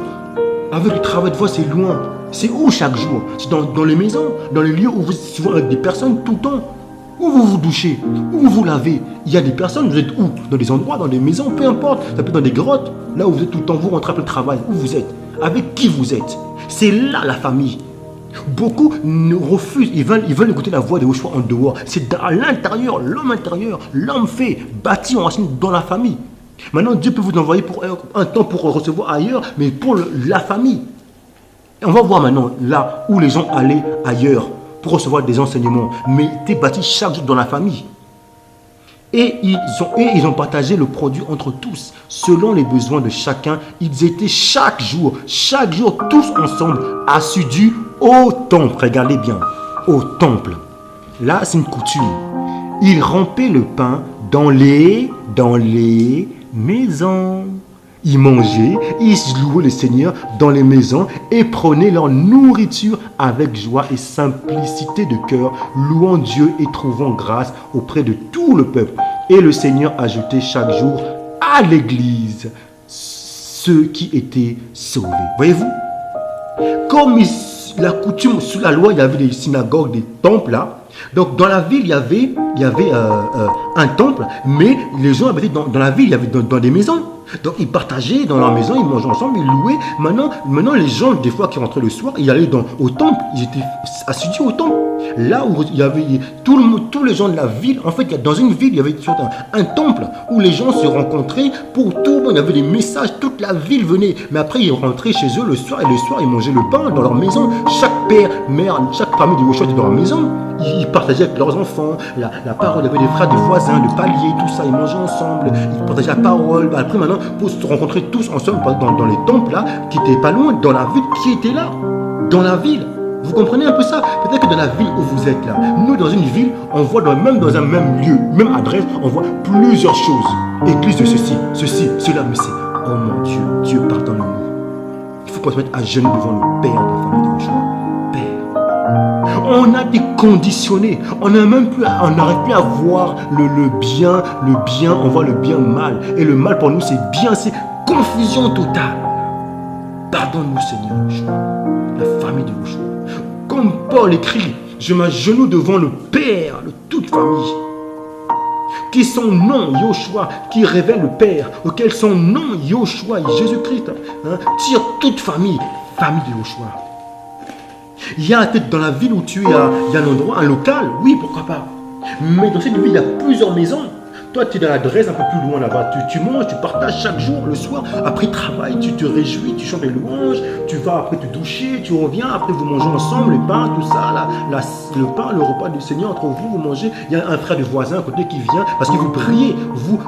Avec le travail de voix, c'est loin. C'est où chaque jour? C'est dans les maisons, dans les lieux où vous êtes souvent avec des personnes tout le temps. Où vous vous douchez, où vous vous lavez. Il y a des personnes, vous êtes où? Dans des endroits, dans des maisons, peu importe. Ça peut être dans des grottes, là où vous êtes tout le temps, vous rentrez après le travail. Où vous êtes? Avec qui vous êtes? C'est là la famille. Beaucoup refusent, ils veulent écouter la voix de Yoshua en dehors. C'est à l'intérieur, l'homme fait, bâti, enracine dans la famille. Maintenant, Dieu peut vous envoyer pour un temps pour recevoir ailleurs, mais pour la famille. Et on va voir maintenant là où les gens allaient ailleurs pour recevoir des enseignements, mais étaient bâtis chaque jour dans la famille. Et ils ont partagé le produit entre tous, selon les besoins de chacun. Ils étaient chaque jour, tous ensemble, assidus au temple. Regardez bien, au temple. Là, c'est une coutume. Ils rompaient le pain dans les maisons. Ils mangeaient, ils louaient le Seigneur dans les maisons et prenaient leur nourriture avec joie et simplicité de cœur, louant Dieu et trouvant grâce auprès de tout le peuple. Et le Seigneur ajoutait chaque jour à l'église ceux qui étaient sauvés. Voyez-vous? Comme la coutume, sous la loi, il y avait des synagogues, des temples là. Donc dans la ville, il y avait un temple, mais les gens habitaient dans la ville, il y avait dans des maisons. Donc ils partageaient dans leur maison, ils mangeaient ensemble, ils louaient. Maintenant les gens, des fois qui rentraient le soir, ils allaient au temple, ils étaient assidus au temple. Là où il y avait tous les gens de la ville, en fait dans une ville, il y avait un temple où les gens se rencontraient pour tout le monde. Il y avait des messages, toute la ville venait. Mais après ils rentraient chez eux le soir, et le soir ils mangeaient le pain dans leur maison. Chaque père, mère, chaque famille de Yoshua était dans leur maison. Ils partageaient avec leurs enfants la parole. Il y avait des frères, des voisins, de paliers, tout ça. Ils mangeaient ensemble. Ils partageaient la parole. Après, maintenant, pour se rencontrer tous ensemble dans les temples là, qui n'étaient pas loin, dans la ville, qui était là, dans la ville. Vous comprenez un peu ça? Peut-être que dans la ville où vous êtes là, nous, dans une ville, on voit même dans un même lieu, même adresse, on voit plusieurs choses. Église de ceci, cela, mais c'est, oh mon Dieu, Dieu pardonne-nous. Il faut qu'on se mette à genoux devant le Père de la famille de Yoshua. On a été conditionnés. On n'arrive plus à voir le bien, on voit le bien mal. Et le mal pour nous, c'est bien, c'est confusion totale. Pardonne-nous, Seigneur Yoshua, la famille de Yoshua. Comme Paul écrit, je m'agenouille devant le Père de toute famille qui son nom, Yoshua, qui révèle le Père, auquel son nom, Yoshua, Jésus-Christ, tire toute famille de Yoshua. Il y a peut-être dans la ville où tu es, il y a un endroit, un local, oui, pourquoi pas. Mais dans cette ville, il y a plusieurs maisons. Toi, tu es dans l'adresse un peu plus loin là-bas. Tu manges, tu partages chaque jour, le soir. Après travail, tu te réjouis, tu chantes les louanges. Tu vas après te doucher, tu reviens. Après, vous mangez ensemble, le pain, tout ça. Le pain, le repas du Seigneur, entre vous, vous mangez. Il y a un frère de voisin à côté qui vient parce que vous priez. Vous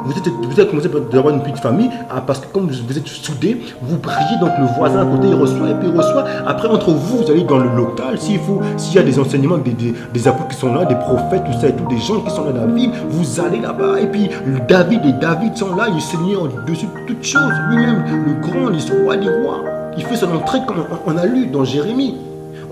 êtes commencé d'avoir une petite famille parce que comme vous êtes soudés, vous priez. Donc, le voisin à côté, il reçoit et puis il reçoit. Après, entre vous, vous allez dans le local. S'il y a des enseignements, des apôtres qui sont là, des prophètes, tout ça et tout, des gens qui sont dans la ville, vous allez là-bas. Et puis David sont là, il est Seigneur au-dessus de toutes choses. Lui-même, le grand, le roi des rois. Il fait son entrée comme on a lu dans Jérémie.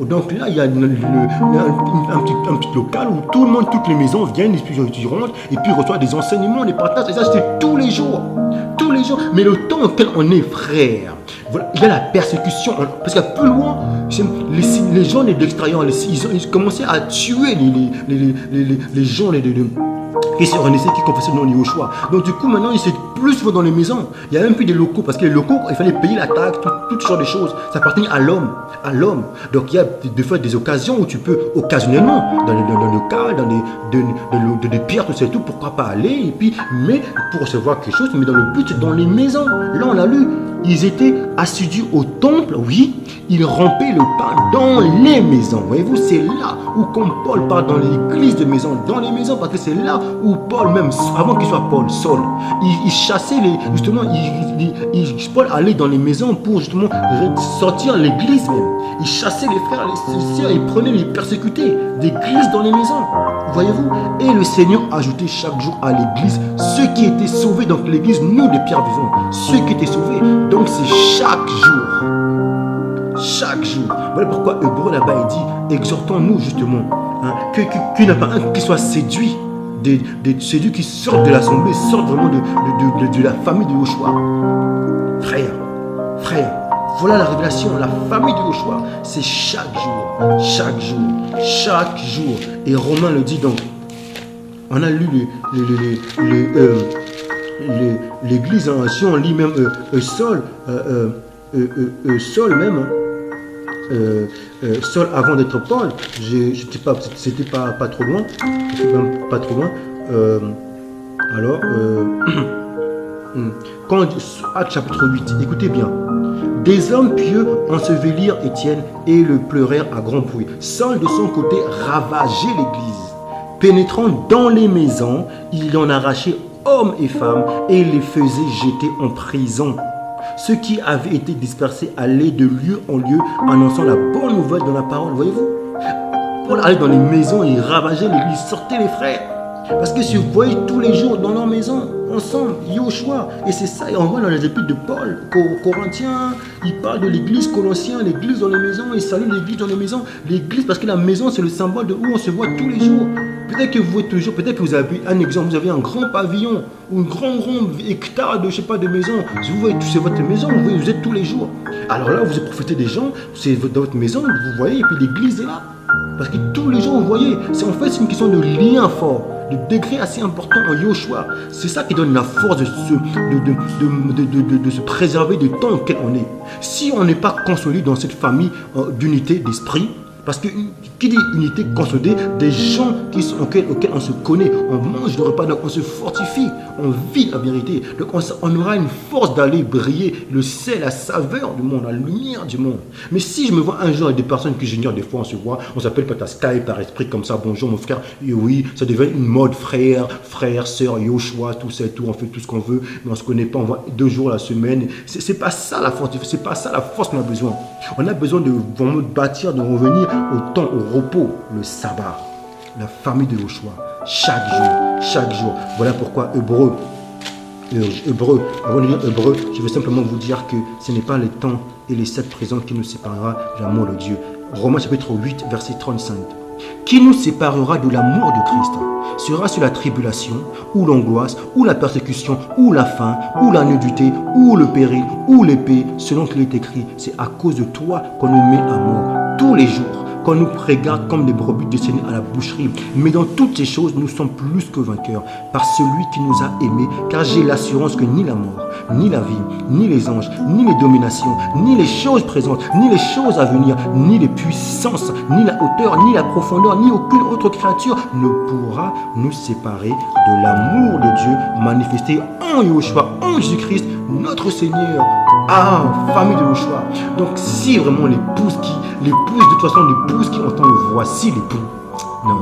Donc là, il y a un petit local où tout le monde, toutes les maisons viennent, et puis ils rentrent, et puis ils reçoivent des enseignements, des partages. Et ça, c'est tous les jours. Tous les jours. Mais le temps auquel on est frère, voilà, il y a la persécution. Parce qu'à plus loin, les gens de l'extérieur, ils commençaient à tuer les gens, qui se renaissaient, qui confessaient le nom de Yoshua. Donc du coup, maintenant, ils étaient plus souvent dans les maisons. Il y a même plus des locaux, parce que les locaux, il fallait payer la taxe, toutes sortes de choses. Ça appartenait à l'homme. Donc il y a des fois des occasions où tu peux occasionnellement, dans le local, dans des pierres, tout ça et tout, pourquoi pas aller, et puis, mais pour recevoir quelque chose, mais dans le but, dans les maisons. Là, on l'a lu. Ils étaient assidus au temple, oui, ils rampaient le pain dans les maisons. Voyez-vous, c'est là où, comme Paul parle dans l'église de maison, dans les maisons, parce que c'est là où Paul, même avant qu'il soit Paul, Saul, il chassait justement, Paul allait dans les maisons pour justement sortir l'église même. Il chassait les frères, les sœurs, il prenait les persécutés d'église dans les maisons. Voyez-vous, et le Seigneur ajoutait chaque jour à l'église ceux qui étaient sauvés. Donc l'église, nous, des pierres vivantes, ceux qui étaient sauvés. Donc c'est chaque jour. Chaque jour. Voilà pourquoi Hébreu là-bas il dit, exhortons-nous justement, qu'il n'y en a pas un qui soit séduit, des séduits qui sortent de l'assemblée, sortent vraiment de la famille de Yoshua. Frère, voilà la révélation, la famille de Yoshua, c'est chaque jour. Et Romain le dit donc. On a lu l'église, si on lit même Saul même, Saul avant d'être Paul, c'était pas trop loin, alors, quand Actes chapitre 8, écoutez bien, des hommes pieux ensevelirent Étienne et le pleurèrent à grand bruit. Saul de son côté ravageait l'église. Pénétrant dans les maisons, il en arrachait hommes et femmes et les faisait jeter en prison. Ceux qui avaient été dispersés allaient de lieu en lieu annonçant la bonne nouvelle dans la parole. Voyez-vous, Paul allait dans les maisons et il ravageait l'église, sortait les frères. Parce que si vous voyez tous les jours dans leur maison, ensemble, Yoshua, et c'est ça, et on voit dans les épîtres de Paul, Corinthiens, il parle de l'église, Colossiens, l'église dans les maisons, il salue l'église dans les maisons, l'église parce que la maison c'est le symbole de où on se voit tous les jours. Peut-être que vous voyez tous les jours, peut-être que vous avez un exemple, vous avez un grand pavillon, ou un grand hectare de, de maison, si vous voyez, c'est votre maison, vous êtes tous les jours. Alors là, vous profitez des gens, c'est dans votre maison, vous voyez, et puis l'église est là. Parce que tous les jours, vous voyez, c'est une question de lien fort, de degré assez important en Yoshua. C'est ça qui donne la force de se préserver du temps auquel on est. Si on n'est pas consolé dans cette famille d'unité d'esprit, parce que qui dit unité consolidée, des gens auxquels on se connaît, on mange le repas, donc on se fortifie, on vit la vérité. Donc on aura une force d'aller briller le sel, la saveur du monde, la lumière du monde. Mais si je me vois un jour avec des personnes que j'ignore, des fois on se voit, on s'appelle par ta Skype, par esprit comme ça, bonjour mon frère, et oui, ça devient une mode frère, sœur, Yoshua, tout ça et tout, on fait tout ce qu'on veut, mais on ne se connaît pas, on voit 2 jours la semaine. C'est pas ça la force, c'est pas ça la force qu'on a besoin. On a besoin de vraiment bâtir, de revenir au temps, au repos, le sabbat, la famille de Yoshua, chaque jour. Voilà pourquoi Hébreu, avant de lire Hébreu, je veux simplement vous dire que ce n'est pas les temps et les 7 présents qui nous séparera de l'amour de Dieu. Romains chapitre 8, verset 35. Qui nous séparera de l'amour de Christ? Sera-ce la tribulation, ou l'angoisse, ou la persécution, ou la faim, ou la nudité, ou le péril, ou l'épée, selon qu'il est écrit, c'est à cause de toi qu'on nous met à mort tous les jours. qu'on nous regarde comme des brebis destinées à la boucherie. Mais dans toutes ces choses, nous sommes plus que vainqueurs par celui qui nous a aimés, car j'ai l'assurance que ni la mort, ni la vie, ni les anges, ni les dominations, ni les choses présentes, ni les choses à venir, ni les puissances, ni la hauteur, ni la profondeur, ni aucune autre créature ne pourra nous séparer de l'amour de Dieu manifesté en Yahushua, en Jésus-Christ, notre Seigneur. Ah, famille de Yahushua. Donc si vraiment l'épouse de toute façon l'épouse qui entend le voici l'époux. Non.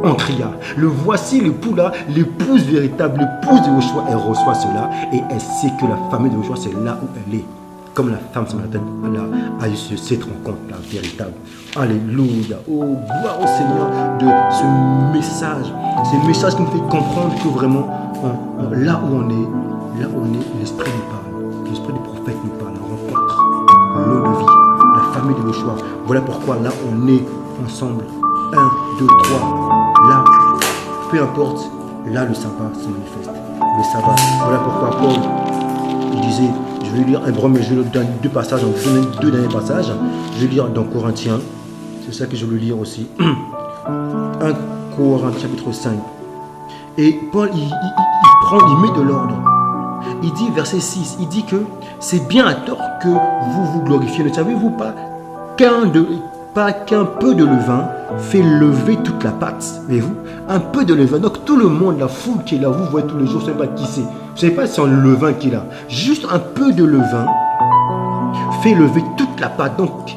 On cria, le voici l'époux là, l'épouse véritable, l'épouse de Yahushua, elle reçoit cela et elle sait que la famille de Yahushua c'est là où elle est. Comme la femme samaritaine a eu cette rencontre là, véritable. Alléluia. Oh, gloire au Seigneur de ce message qui nous fait comprendre que vraiment, là où on est, l'Esprit nous parle. L'Esprit du prophète nous parle. La rencontre, l'eau de vie, la famille de Yahushua. Voilà pourquoi là, on est ensemble. 1, 2, 3. Là, peu importe, là, le sabbat se manifeste. Le sabbat. Voilà pourquoi Paul disait, je vais lire un Hébreu, mais je vais lire deux passages, donc deux derniers passages. Je vais lire dans Corinthiens. C'est ça que je veux lire aussi. 1 Corinthiens chapitre 5. Et Paul, il met de l'ordre. Il dit, verset 6, il dit que c'est bien à tort que vous vous glorifiez. Ne savez-vous pas qu'un peu de levain fait lever toute la pâte? Voyez-vous? Un peu de levain. Donc tout le monde, la foule qui est là, vous voyez tous les jours, je ne sais pas qui c'est. Vous ne savez pas si c'est le levain qui est là. Juste un peu de levain fait lever toute la pâte. Donc,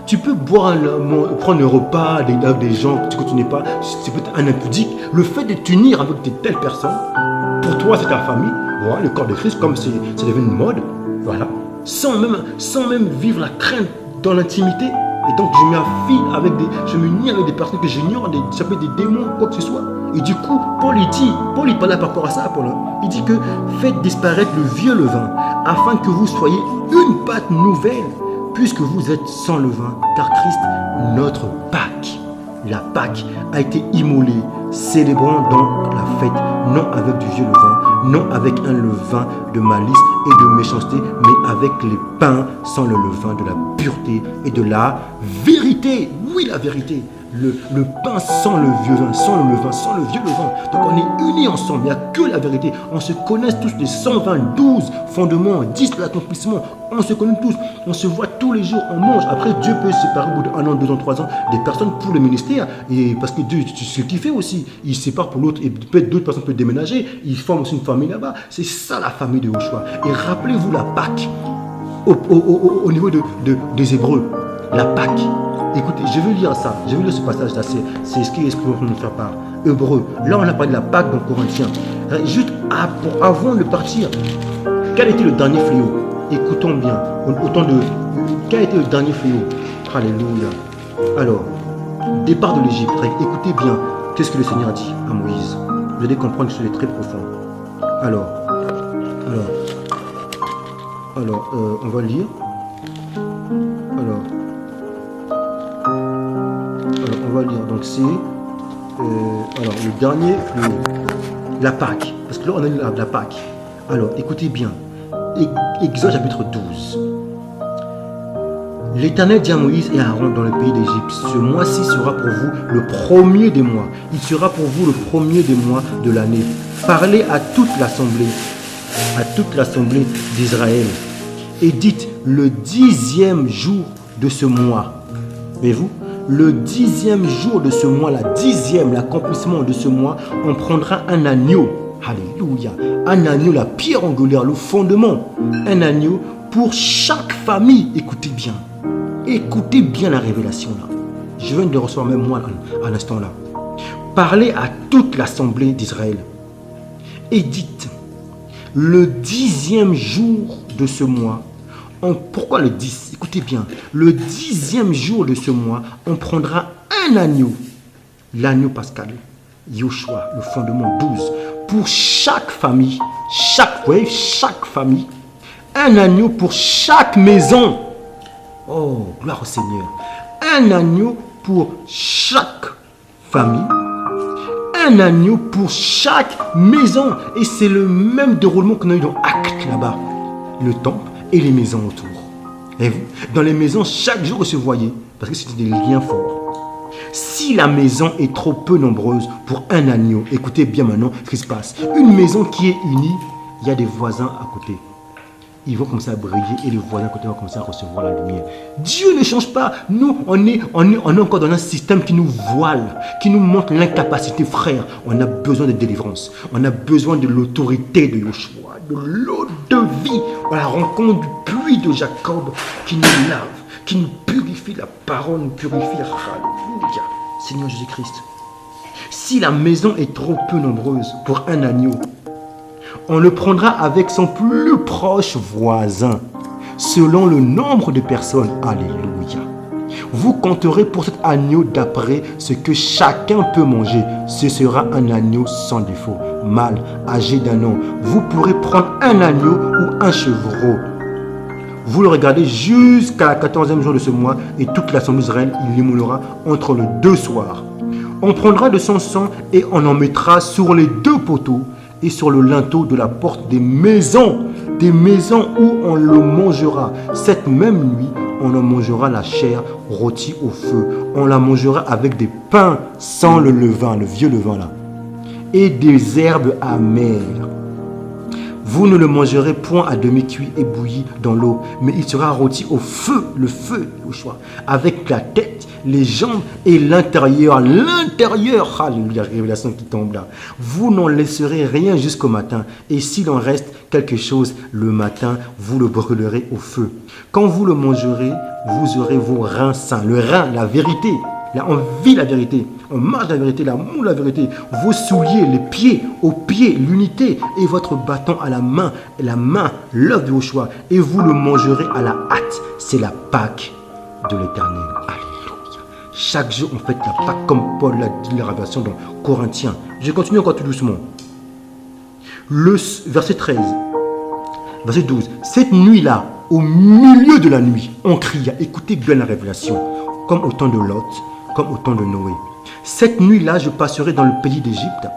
tu peux prendre le repas avec des gens que tu ne connais pas, c'est peut-être un impudique. Le fait de t'unir avec de telles personnes, pour toi c'est ta famille, voilà, le corps de Christ, comme c'est devenu une mode, voilà, sans même vivre la crainte dans l'intimité. Et donc je m'unis avec des personnes que j'ignore, ça peut être des démons, quoi que ce soit. Et du coup, Paul il parle par rapport à ça, Paul. Il dit que faites disparaître le vieux levain, afin que vous soyez une pâte nouvelle, puisque vous êtes sans levain, car Christ, notre Pâque, la Pâque, a été immolée. Célébrons donc la fête, non avec du vieux levain, non avec un levain de malice et de méchanceté, mais avec les pains sans le levain de la pureté et de la vérité. Oui, la vérité. Le pain sans le vieux vin, sans le levain, sans le vieux levain. Donc on est unis ensemble, il n'y a que la vérité. On se connaît tous les 122 fondements, 10 de l'accomplissement. On se connaît tous, on se voit tous les jours, on mange. Après, Dieu peut séparer au bout d'1 an, 2 ans, 3 ans des personnes pour le ministère. Et parce que Dieu, c'est ce qu'il fait aussi. Il sépare pour l'autre et peut-être d'autres personnes peuvent déménager. Il forme aussi une famille là-bas. C'est ça la famille de Yahushua. Et rappelez-vous la Pâque au niveau des Hébreux. La Pâque. Écoutez, je veux lire ça, je veux lire ce passage-là, c'est ce qui est pour nous faire part. Hébreu, là on a parlé de la Pâque dans Corinthiens. Juste avant de partir, quel était le dernier fléau? Écoutons bien, quel était le dernier fléau? Alléluia. Alors, départ de l'Égypte, écoutez bien, qu'est-ce que le Seigneur a dit à Moïse? Vous allez comprendre que c'est très profond. Alors, on va lire. On va lire, donc c'est le dernier, la Pâque, parce que là on a la Pâque. Alors écoutez bien, Exode chapitre 12. L'Éternel dit à Moïse et à Aaron dans le pays d'Égypte, ce mois-ci sera pour vous le premier des mois, il sera pour vous le premier des mois de l'année. Parlez à toute l'assemblée d'Israël et dites le 10e jour de ce mois. Voyez-vous? Le 10e jour de ce mois, l'accomplissement de ce mois, on prendra un agneau. Alléluia. Un agneau, la pierre angulaire, le fondement. Un agneau pour chaque famille. Écoutez bien la révélation là. Je viens de recevoir même moi à l'instant là. Parlez à toute l'assemblée d'Israël. Et dites, le 10e jour de ce mois, pourquoi le 10? Écoutez bien, le 10e jour de ce mois, on prendra un agneau, l'agneau pascal, Yahushua, le fondement 12, pour chaque famille, chaque famille, un agneau pour chaque maison. Oh, gloire au Seigneur. Un agneau pour chaque famille, un agneau pour chaque maison. Et c'est le même déroulement qu'on a eu dans Actes là-bas, le temple et les maisons autour. Et vous, dans les maisons, chaque jour, vous voyez, parce que c'est des liens forts. Si la maison est trop peu nombreuse pour un agneau, écoutez bien maintenant ce qui se passe. Une maison qui est unie, il y a des voisins à côté. Ils vont commencer à briller et les voisins à côté vont commencer à recevoir la lumière. Dieu ne change pas. Nous, on est encore dans un système qui nous voile, qui nous montre l'incapacité, frère. On a besoin de délivrance. On a besoin de l'autorité de Yoshua, de l'eau de vie, à la rencontre du puits de Jacob qui nous lave, qui nous purifie. La parole nous purifie. Alléluia. Seigneur Jésus-Christ. Si la maison est trop peu nombreuse pour un agneau, on le prendra avec son plus proche voisin, selon le nombre de personnes. Alléluia. Vous compterez pour cet agneau d'après ce que chacun peut manger. Ce sera un agneau sans défaut, mâle, âgé d'1 an. Vous pourrez prendre un agneau ou un chevreau. Vous le regardez jusqu'à la 14e jour de ce mois et toute l'assemblée d'Israël, il l'immolera entre les 2 soirs. On prendra de son sang et on en mettra sur les 2 poteaux et sur le linteau de la porte des maisons où on le mangera. Cette même nuit, on en mangera la chair rôtie au feu. On la mangera avec des pains sans le levain, le vieux levain là, et des herbes amères. Vous ne le mangerez point à demi-cuit et bouilli dans l'eau, mais il sera rôti au feu, le feu au choix, avec la tête, les jambes et l'intérieur. L'intérieur, alléluia, révélation qui tombe là. Vous n'en laisserez rien jusqu'au matin, et s'il en reste quelque chose le matin, vous le brûlerez au feu. Quand vous le mangerez, vous aurez vos reins sains. Le rein, la vérité. Là, on vit la vérité, on marche la vérité, l'amour, la vérité. Vos souliers, les pieds, aux pieds, l'unité, et votre bâton à la main, l'œuvre de vos choix. Et vous le mangerez à la hâte. C'est la Pâque de l'Éternel. Alléluia. Chaque jour, on fête la Pâque, comme Paul l'a dit la révélation dans Corinthiens. Je continue encore tout doucement. Le verset 13, verset 12. Cette nuit-là, au milieu de la nuit, on cria. Écoutez bien la révélation, comme au temps de Lot, comme au temps de Noé. Cette nuit-là, je passerai dans le pays d'Égypte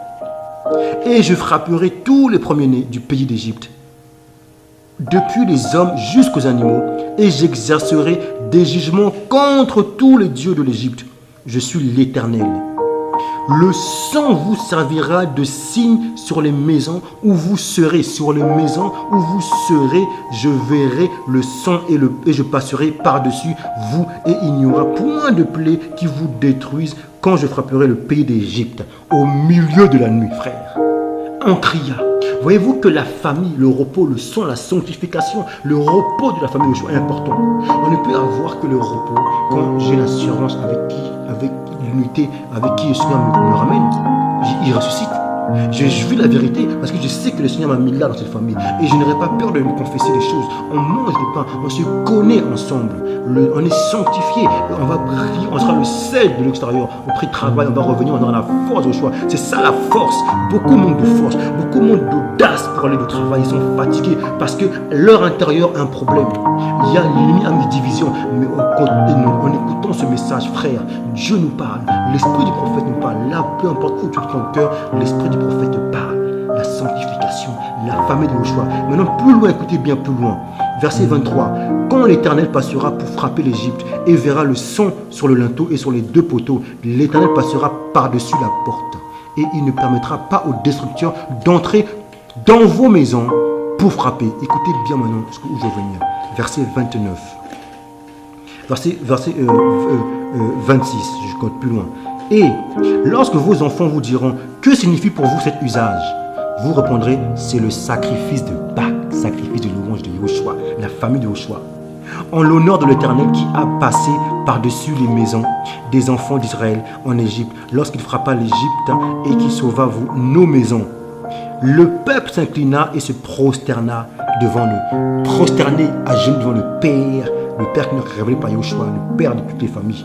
et je frapperai tous les premiers-nés du pays d'Égypte, depuis les hommes jusqu'aux animaux, et j'exercerai des jugements contre tous les dieux de l'Égypte. Je suis l'Éternel. Le sang vous servira de signe sur les maisons où vous serez. Sur les maisons où vous serez, je verrai le sang et je passerai par-dessus vous, et il n'y aura point de plaie qui vous détruise quand je frapperai le pays d'Égypte. Au milieu de la nuit, frère, on cria. Voyez-vous que la famille, le repos, le sang, la sanctification, le repos de la famille est important. On ne peut avoir que le repos quand j'ai l'assurance avec l'unité avec qui le Seigneur me ramène. Il ressuscite. Je vis la vérité parce que je sais que le Seigneur m'a mis là dans cette famille. Et je n'aurai pas peur de lui confesser les choses. On mange du pain, on se connaît ensemble. On est sanctifié. On va briller, on sera le sel de l'extérieur. Au prix de travail, on va revenir, on aura la force au choix. C'est ça la force. Beaucoup manquent de force, beaucoup manquent d'audace pour aller au travail. Ils sont fatigués parce que leur intérieur a un problème. Il y a l'ennemi a mis division. Mais en écoutant ce message, frère, Dieu nous parle. L'esprit du prophète nous parle. Là, peu importe où tu es ton cœur, l'esprit du prophète te parle. La sanctification, la famille de Joshua. Maintenant, plus loin, écoutez bien plus loin. Verset 23. Quand l'Éternel passera pour frapper l'Égypte et verra le sang sur le linteau et sur les 2 poteaux, l'Éternel passera par-dessus la porte. Et il ne permettra pas aux destructeurs d'entrer dans vos maisons pour frapper. Écoutez bien maintenant où je veux venir. Verset 29. Verset 26. Je compte plus loin. Et lorsque vos enfants vous diront, que signifie pour vous cet usage? Vous répondrez, c'est le sacrifice de Pâques, sacrifice de louange de Yoshua, la famille de Yoshua. En l'honneur de l'Éternel qui a passé par-dessus les maisons des enfants d'Israël en Égypte, lorsqu'il frappa l'Égypte et qui sauva nos maisons. Le peuple s'inclina et se prosterna devant le prosterné à genoux devant le Père qui nous est révélé par Yoshua, le Père de toutes les familles.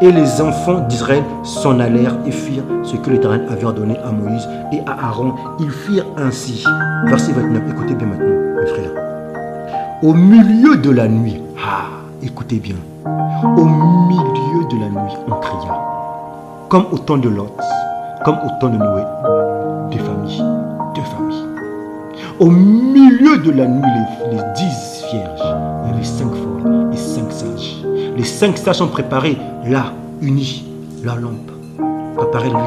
Et les enfants d'Israël s'en allèrent et firent ce que l'Éternel avait ordonné à Moïse et à Aaron. Ils firent ainsi. Verset 29, écoutez bien maintenant, mes frères. Au milieu de la nuit, écoutez bien, au milieu de la nuit, on cria, comme au temps de Lot, comme au temps de Noé, deux familles. Au milieu de la nuit, les 10 vierges, il y avait 5 folles et 5 sages. Les 5 sages sont préparés, là, unis, la lampe. Préparez l'huile.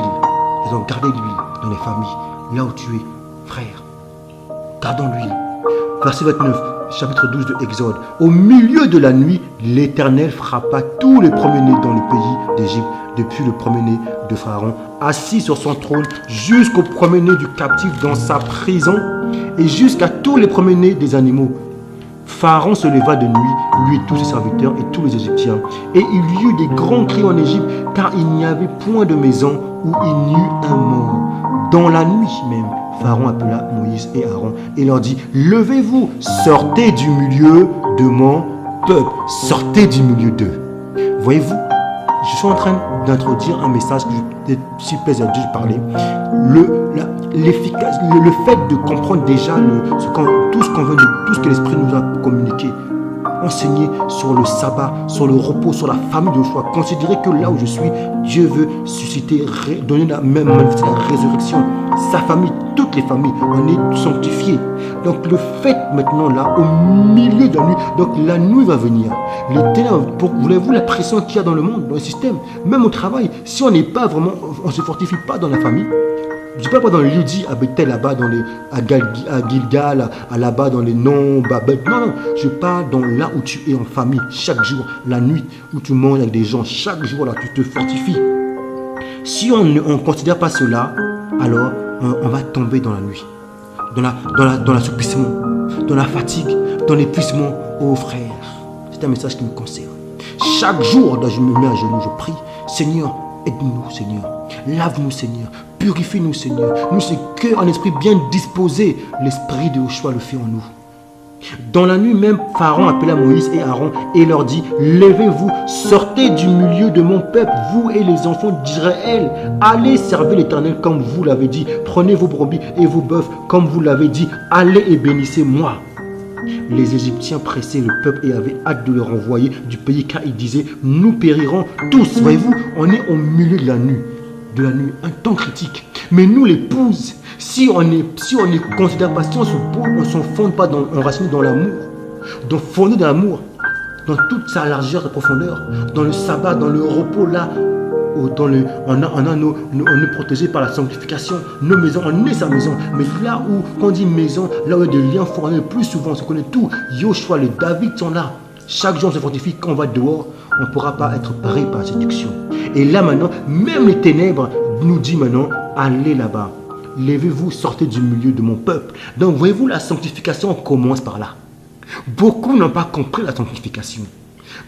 Ils ont gardé l'huile dans les familles. Là où tu es, frère. Gardons l'huile. Verset 29, chapitre 12 de Exode. Au milieu de la nuit, l'Éternel frappa tous les premiers-nés dans le pays d'Égypte, depuis le premier-né de Pharaon, assis sur son trône, jusqu'au premier-né du captif dans sa prison, et jusqu'à tous les premiers-nés des animaux. Pharaon se leva de nuit, lui et tous ses serviteurs et tous les Égyptiens. Et il y eut des grands cris en Égypte, car il n'y avait point de maison où il n'y eut un mort. Dans la nuit même, Pharaon appela Moïse et Aaron et leur dit, levez-vous, sortez du milieu de mon peuple, sortez du milieu d'eux. Voyez-vous, je suis en train d'introduire un message que si plaisir à Dieu de parler. Le fait de comprendre déjà tout ce que l'Esprit nous a communiqué, enseigner sur le sabbat, sur le repos, sur la famille de Joshua. Considérer que là où je suis, Dieu veut susciter, donner la même manifestation, la résurrection. Sa famille, toutes les familles, on est sanctifiés. Donc le fait maintenant là, au milieu de la nuit, donc la nuit va venir. Les ténèbres, voulez-vous la pression qu'il y a dans le monde, dans le système, même au travail, si on n'est pas vraiment, on ne se fortifie pas dans la famille. Je ne dis pas dans les Ludi, à Bethel, là-bas, à Gilgal, là-bas, dans les noms, Babel. Non, je parle dans là où tu es en famille, chaque jour, la nuit, où tu manges avec des gens, chaque jour, là, tu te fortifies. Si on ne considère pas cela, alors on va tomber dans la nuit, dans l'assouplissement, dans la fatigue, dans l'épuisement. Oh frère, c'est un message qui me concerne. Chaque jour, là, je me mets à genoux, je prie, Seigneur, aide-nous, Seigneur. Lave-nous, Seigneur. Purifie-nous, Seigneur. Nous, c'est qu'un esprit bien disposé, l'esprit de Joshua le fait en nous. Dans la nuit même, Pharaon appela Moïse et Aaron et leur dit, levez-vous, sortez du milieu de mon peuple, vous et les enfants d'Israël. Allez servir l'Éternel comme vous l'avez dit. Prenez vos brebis et vos bœufs comme vous l'avez dit. Allez et bénissez-moi. Les Égyptiens pressaient le peuple et avaient hâte de le renvoyer du pays car ils disaient, nous périrons tous. Voyez-vous, on est au milieu de la nuit, un temps critique. Mais nous, l'épouse, si on ne considère pas, si on ne s'en fonde pas, enraciné dans l'amour, fondé dans l'amour, dans toute sa largeur, sa profondeur, dans le sabbat, dans le repos, là, on est protégé par la sanctification, nos maisons, on est sa maison. Mais là où, quand on dit maison, là où il y a des liens forts, on est plus souvent, on se connaît tout. Joshua, les David sont là. Chaque jour, on se fortifie. Quand on va dehors, on ne pourra pas être paré par la séduction. Et là maintenant, même les ténèbres nous disent maintenant, allez là-bas. Levez-vous, sortez du milieu de mon peuple. Donc, voyez-vous, la sanctification commence par là. Beaucoup n'ont pas compris la sanctification.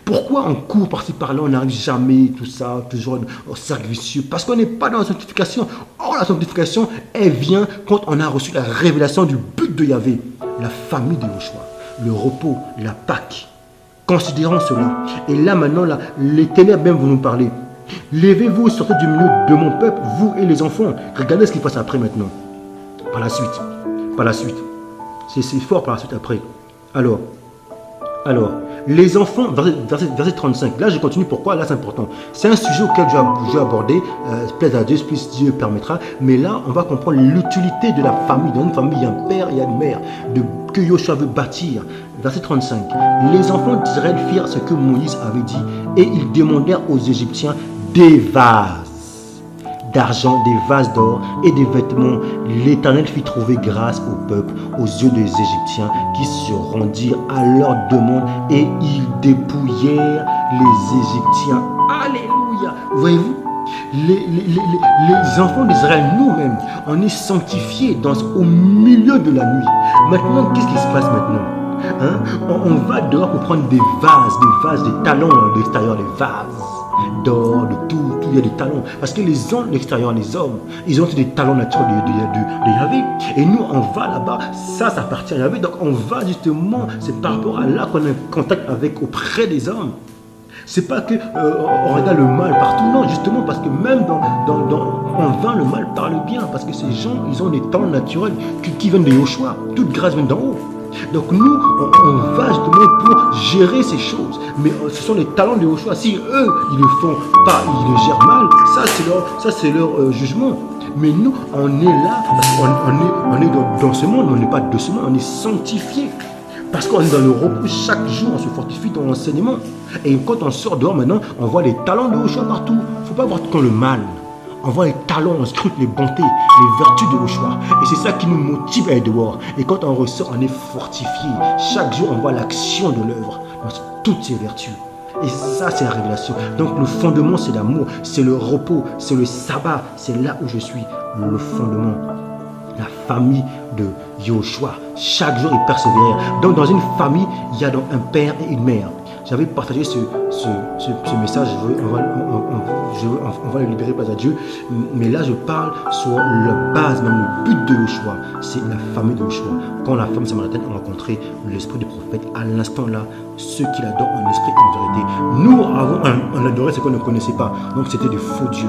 Pourquoi on court par-ci par-là, on n'arrive jamais, tout ça, toujours au cercle vicieux? Parce qu'on n'est pas dans la sanctification. Or, la sanctification, elle vient quand on a reçu la révélation du but de Yahvé, la famille de Joshua, le repos, la Pâque. Considérons cela. Et là, maintenant, là, les ténèbres même vont nous parler. Levez-vous, sortez du milieu de mon peuple, vous et les enfants. Regardez ce qui passe après maintenant. Par la suite. C'est fort par la suite après. Alors, les enfants, verset 35. Là, je continue. Pourquoi? Là, c'est important. C'est un sujet auquel je vais aborder. Plaise à Dieu, plus Dieu permettra. Mais là, on va comprendre l'utilité de la famille. Dans une famille, il y a un père et une mère que Joshua veut bâtir. Verset 35. Les enfants d'Israël firent ce que Moïse avait dit et ils demandèrent aux Égyptiens des vases d'argent, des vases d'or et des vêtements. L'Éternel fit trouver grâce au peuple, aux yeux des Égyptiens qui se rendirent à leur demande et ils dépouillèrent les Égyptiens. Alléluia! Voyez-vous, les enfants d'Israël, nous-mêmes, on est sanctifiés au milieu de la nuit. Maintenant, qu'est-ce qui se passe maintenant? On va dehors pour prendre des vases, des talons à l'extérieur, des vases d'or, de tout, il y a des talons. Parce que les hommes de l'extérieur, les hommes, ils ont des talons naturels de Yahvé. Et nous, on va là-bas, ça appartient à Yahvé. Donc on va justement, c'est par rapport à là qu'on a un contact auprès des hommes. C'est pas que on regarde le mal partout, non, justement parce que même en vain le mal parle bien, parce que ces gens, ils ont des talents naturels qui viennent de Joshua. Toute grâce vient d'en haut. Donc nous, on va justement pour gérer ces choses. Mais ce sont les talents de Joshua. Si eux, ils ne font pas, ils le gèrent mal, ça c'est leur jugement. Mais nous, on est là, on est dans ce monde, mais on n'est pas de ce monde, on est sanctifié. Parce qu'on est dans le repos, chaque jour on se fortifie dans l'enseignement. Et quand on sort dehors maintenant, on voit les talents de Yoshua partout. Il ne faut pas voir quand le mal. On voit les talents, on scrute les bontés, les vertus de Yoshua. Et c'est ça qui nous motive à aller dehors. Et quand on ressort, on est fortifié. Chaque jour, on voit l'action de l'œuvre dans toutes ses vertus. Et ça, c'est la révélation. Donc le fondement, c'est l'amour, c'est le repos, c'est le sabbat. C'est là où je suis, le fondement. La famille de Yoshua. Chaque jour, il persévère. Donc dans une famille, il y a donc un père et une mère. J'avais partagé ce message, on va le libérer, pas à Dieu. Mais là, je parle sur la base, même le but de Yoshua. C'est la famille de Yoshua. Quand la femme samaritaine a rencontré l'esprit du prophète, à l'instant là, ceux qui l'adorent en esprit et en vérité. Nous, avant, on adorait ce qu'on ne connaissait pas. Donc c'était des faux dieux,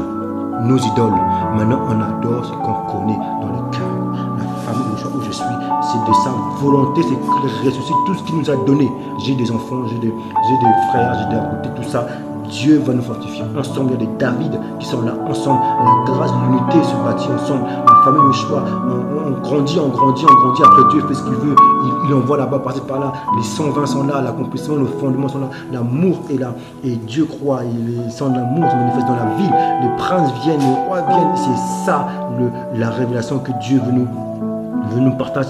nos idoles. Maintenant, on adore ce qu'on connaît dans le cœur. La famille de Yoshua où je suis, c'est de sa volonté, c'est qu'il ressuscite tout ce qu'il nous a donné. J'ai des enfants, j'ai des frères, j'ai des côtés, tout ça. Dieu va nous fortifier ensemble. Il y a des David qui sont là ensemble. La grâce de l'unité se bâtit ensemble. La famille de Yoshua, on grandit. Après Dieu fait ce qu'il veut. Il envoie là-bas, passer par là. Les 120 sont là, l'accomplissement, le fondement sont là. L'amour est là. Et Dieu croit. Et les sons de l'amour se manifestent dans la ville. Les princes viennent, les rois viennent. C'est ça la révélation que Dieu veut nous partage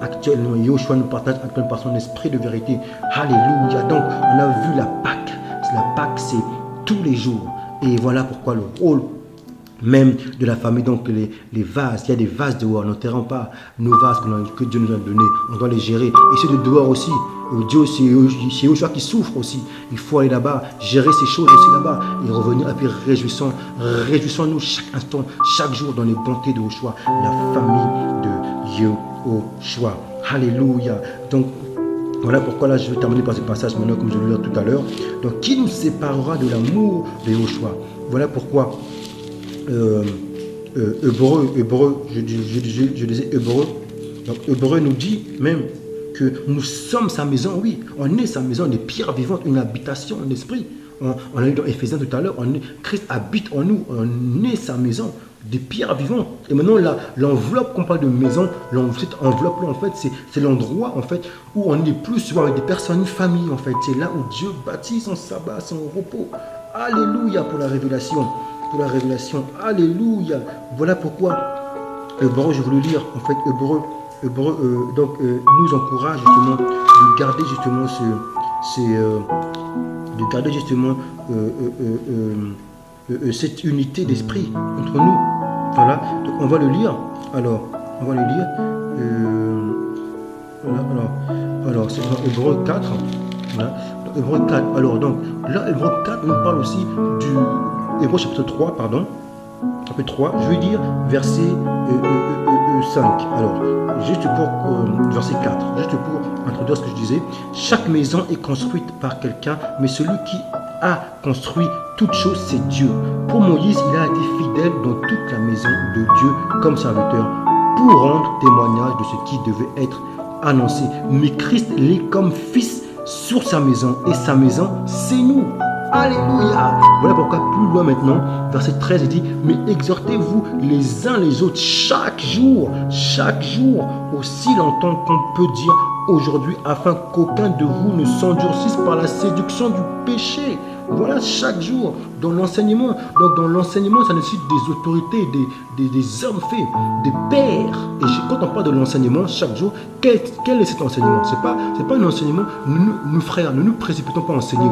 actuellement. Yoshua nous partage actuellement par son esprit de vérité. Alléluia. Donc, on a vu la Pâque. La Pâque, c'est tous les jours. Et voilà pourquoi le rôle même de la famille, donc les vases, il y a des vases dehors, n'enterrons pas nos vases que Dieu nous a donnés, on doit les gérer. Et ceux de dehors aussi, Dieu, c'est Yoshua qui souffre aussi. Il faut aller là-bas, gérer ces choses aussi là-bas et revenir. Et puis réjouissons-nous chaque instant, chaque jour dans les bontés de Yoshua, la famille de Yoshua. Alléluia. Donc, voilà pourquoi là je vais terminer par ce passage maintenant comme je l'ai lu tout à l'heure. Donc qui nous séparera de l'amour de Yoshua? Voilà pourquoi Hébreu, je disais Hébreu. Donc Hébreu nous dit même que nous sommes sa maison, oui, on est sa maison, des pierres vivantes, une habitation, un esprit. On a lu dans Éphésiens tout à l'heure, Christ habite en nous, on est sa maison, des pierres vivantes. Et maintenant, l'enveloppe qu'on parle de maison, cette enveloppe-là, en fait, c'est l'endroit, en fait, où on est plus souvent avec des personnes, une famille, en fait. C'est là où Dieu bâtit son sabbat, son repos. Alléluia pour la révélation. Alléluia. Voilà pourquoi Hébreu, je voulais lire, en fait, Hébreu nous encourage justement de garder justement cette unité d'esprit entre nous. Voilà, donc on va le lire. Alors, alors c'est dans Hébreu 4. Voilà, dans Hébreu 4. Alors, donc, là, Hébreu 4 nous parle aussi du Hébreu chapitre 3, pardon. Chapitre 3, je vais lire verset 5. Alors, juste pour verset 4, juste pour introduire ce que je disais. Chaque maison est construite par quelqu'un, mais celui qui a construit toute chose, c'est Dieu. Pour Moïse, il a été fidèle dans toute la maison de Dieu comme serviteur pour rendre témoignage de ce qui devait être annoncé. Mais Christ l'est comme fils sur sa maison, et sa maison, c'est nous. Alléluia. Voilà pourquoi plus loin maintenant, verset 13, il dit, mais exhortez-vous les uns les autres chaque jour, aussi longtemps qu'on peut dire aujourd'hui, afin qu'aucun de vous ne s'endurcisse par la séduction du péché. Voilà, chaque jour, dans l'enseignement. Donc, dans l'enseignement, ça nécessite des autorités, des hommes faits, des pères. Et quand on parle de l'enseignement, chaque jour, quel est cet enseignement? C'est pas un enseignement, nous frères, ne nous précipitons pas à enseigner.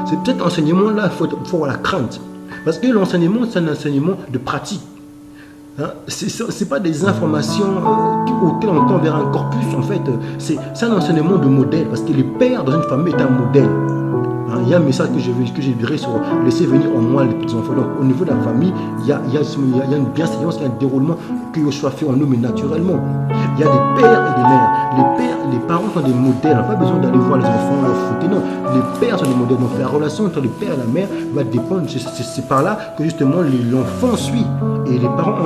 C'est peut-être enseignement-là, il faut avoir la crainte. Parce que l'enseignement, c'est un enseignement de pratique. Hein? C'est pas des informations auxquelles on tend vers un corpus, en fait. C'est un enseignement de modèle. Parce que les pères dans une famille est un modèle. Il y a un message que j'ai viré sur laisser venir en moi les petits enfants. Donc, au niveau de la famille, il y a une bienséance, il y a un déroulement que Yoshua fait en nous, mais naturellement. Il y a des pères et des mères. Les parents sont des modèles. On n'a pas besoin d'aller voir les enfants, leur foutre. Non, les pères sont des modèles. Donc, la relation entre le père et la mère va dépendre. C'est par là que justement l'enfant suit. Et les parents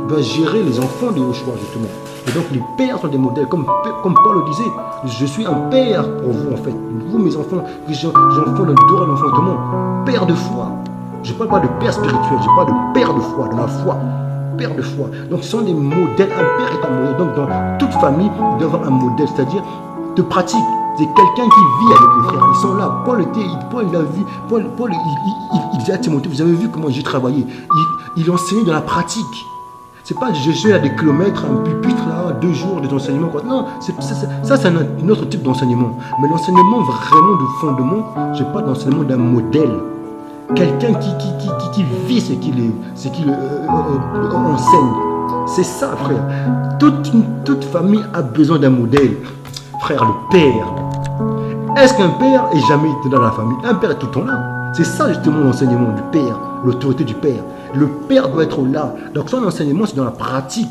doivent gérer les enfants de Yoshua, justement. Et donc, les pères sont des modèles. Comme Paul le disait, je suis un père pour vous, en fait. Vous, mes enfants, j'enfants de droit d'enfantement. Père de foi. Je ne parle pas de père spirituel, je parle de père de foi, de la foi. Père de foi. Donc, ce sont des modèles. Un père est un modèle. Donc, dans toute famille, il doit y avoir un modèle. C'est-à-dire, de pratique. C'est quelqu'un qui vit avec les frères. Ils sont là. Paul l'a vu. Paul il disait à Timothée, vous avez vu comment j'ai travaillé. Il enseignait dans la pratique. C'est pas je suis à des kilomètres, un pupitre là, 2 jours des enseignements. Quoi. Non, ça c'est un autre type d'enseignement. Mais l'enseignement vraiment de fondement, je parle d'enseignement d'un modèle. Quelqu'un qui vit ce qu'il enseigne. C'est ça, frère. Toute famille a besoin d'un modèle. Frère, le père. Est-ce qu'un père est jamais été dans la famille? Un père est tout le temps là. C'est ça justement l'enseignement du père, l'autorité du père. Le père doit être là. Donc son enseignement, c'est dans la pratique.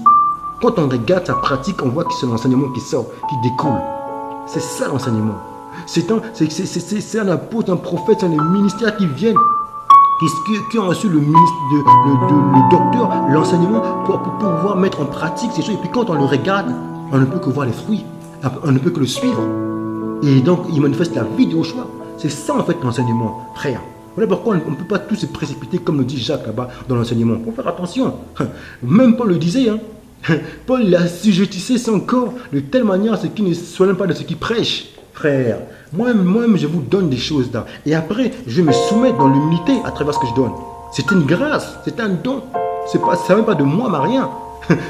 Quand on regarde sa pratique, on voit que c'est l'enseignement qui sort, qui découle. C'est ça l'enseignement. C'est un apôtre, un prophète, c'est un ministère qui viennent, qui ont reçu le docteur, l'enseignement pour pouvoir mettre en pratique ces choses. Et puis quand on le regarde, on ne peut que voir les fruits. On ne peut que le suivre. Et donc, il manifeste la vie de Yoshua. C'est ça en fait l'enseignement, frère. Voilà pourquoi on ne peut pas tous se précipiter comme le dit Jacques là-bas dans l'enseignement. Il faut faire attention. Même Paul le disait. Paul il a assujettissé son corps de telle manière à ce qu'il ne soit même pas de ce qu'il prêche. Frère, moi-même je vous donne des choses là. Et après, je vais me soumettre dans l'humilité à travers ce que je donne. C'est une grâce, c'est un don. Ça ne vient pas de moi, mais rien.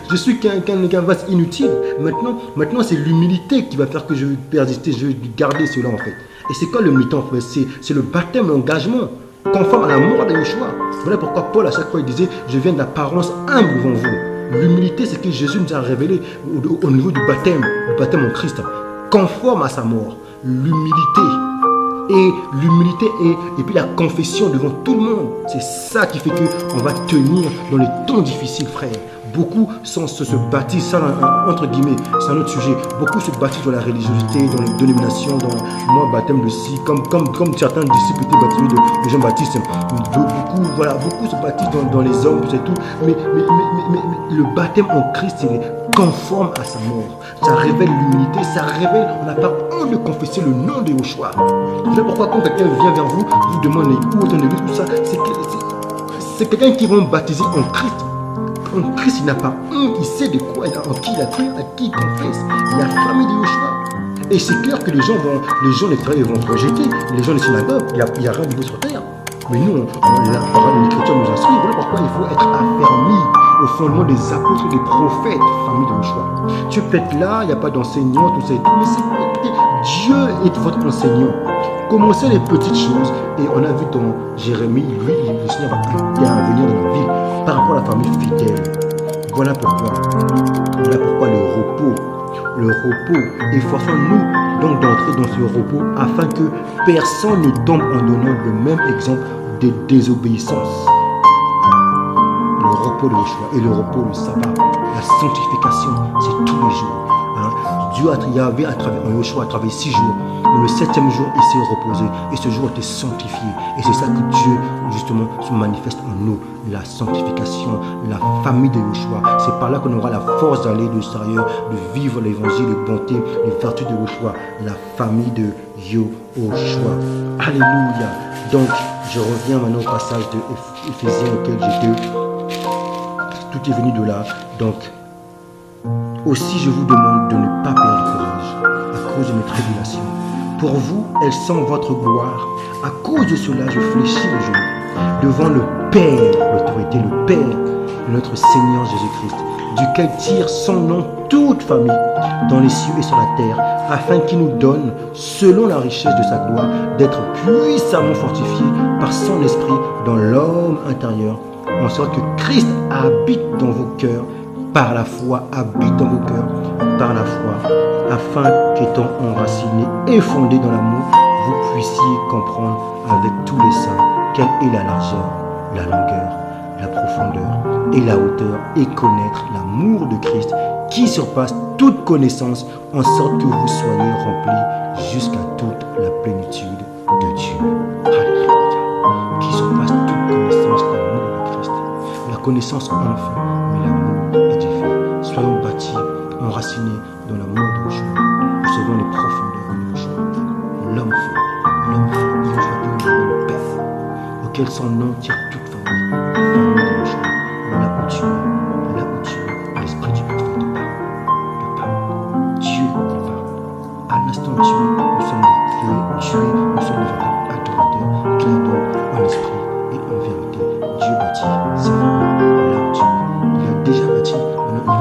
Je suis qu'un vase inutile. Maintenant c'est l'humilité qui va faire que je vais persister, je vais garder cela en fait. Et c'est quoi l'humilité en fait? C'est le baptême, l'engagement, conforme à la mort de Yeshua. Voilà pourquoi Paul à chaque fois il disait, je viens d'apparence humble devant vous. L'humilité, c'est que Jésus nous a révélé au niveau du baptême en Christ, conforme à sa mort. L'humilité. Et puis la confession devant tout le monde. C'est ça qui fait qu'on va tenir dans les temps difficiles, frère. Beaucoup se baptisent, ça, entre guillemets, c'est un autre sujet. Beaucoup se baptisent dans la religiosité, dans les dénominations, dans moi, baptême de si, comme certains disciples étaient baptisés de Jean-Baptiste. Beaucoup se baptisent dans les hommes, c'est tout. Mais le baptême en Christ, il est conforme à sa mort. Ça révèle l'humilité, ça révèle, on n'a pas honte de confesser le nom de Yoshua. C'est pourquoi quand quelqu'un vient vers vous, vous demandez où est ton église, tout ça, c'est quelqu'un qui va baptiser en Christ. En Christ, il n'a pas honte, il sait de quoi, en qui il a cru, à qui il confesse. Il y a la famille de Yoshua. Et c'est clair que les gens, les frères, vont rejeter. Les gens des synagogues, il n'y a rien de nouveau sur terre. Mais nous, la parole de l'Écriture nous instruit. Voilà pourquoi il faut être affermi au fondement des apôtres, des prophètes, famille de Yoshua. Tu es peut-être là, il n'y a pas d'enseignant, tout ça et tout, mais Dieu est votre enseignant. Commencez les petites choses. Et on a vu dans Jérémie, lui, le Seigneur va intervenir dans la ville par rapport à la famille fidèle. Voilà pourquoi le repos, efforçons-nous donc d'entrer dans ce repos afin que personne ne tombe en donnant le même exemple de désobéissance. Le repos de Yeshua et le repos, le sabbat, la sanctification, c'est tous les jours. Dieu a travaillé en Yeshua a travaillé 6 jours. Mais le 7e jour, il s'est reposé. Et ce jour était sanctifié. Et c'est ça que Dieu, justement, se manifeste en nous. La sanctification, la famille de Yeshua. C'est par là qu'on aura la force d'aller de sérieux, de vivre l'évangile, les bontés, les vertus de Yeshua. La famille de Yeshua. Alléluia. Donc, je reviens maintenant au passage de Éphésiens auquel j'étais. Tout est venu de là. Donc, aussi, je vous demande de ne pas perdre courage à cause de mes tribulations. Pour vous, elles sont votre gloire. À cause de cela, je fléchis le genou devant le Père, l'autorité, le Père de notre Seigneur Jésus-Christ, duquel tire son nom toute famille dans les cieux et sur la terre, afin qu'il nous donne, selon la richesse de sa gloire, d'être puissamment fortifiés par son esprit dans l'homme intérieur, en sorte que Christ habite dans vos cœurs, par la foi, habite dans vos cœurs, par la foi, afin qu'étant enracinés et fondés dans l'amour, vous puissiez comprendre avec tous les saints quelle est la largeur, la longueur, la profondeur et la hauteur, et connaître l'amour de Christ qui surpasse toute connaissance, en sorte que vous soyez remplis jusqu'à toute la plénitude de Dieu. Alléluia. Qui surpasse toute connaissance, l'amour de Christ. La connaissance enfin, mais l'amour édifie. Soyons bâtis, enracinés dans l'amour de Yeshua. Recevons les profondeurs de Yeshua. L'homme fou, Yeshua, le Père, auquel son nom tire toute famille, famille de Yeshua. Là où tu es, l'Esprit du Père te parle. Dieu te parle. À l'instant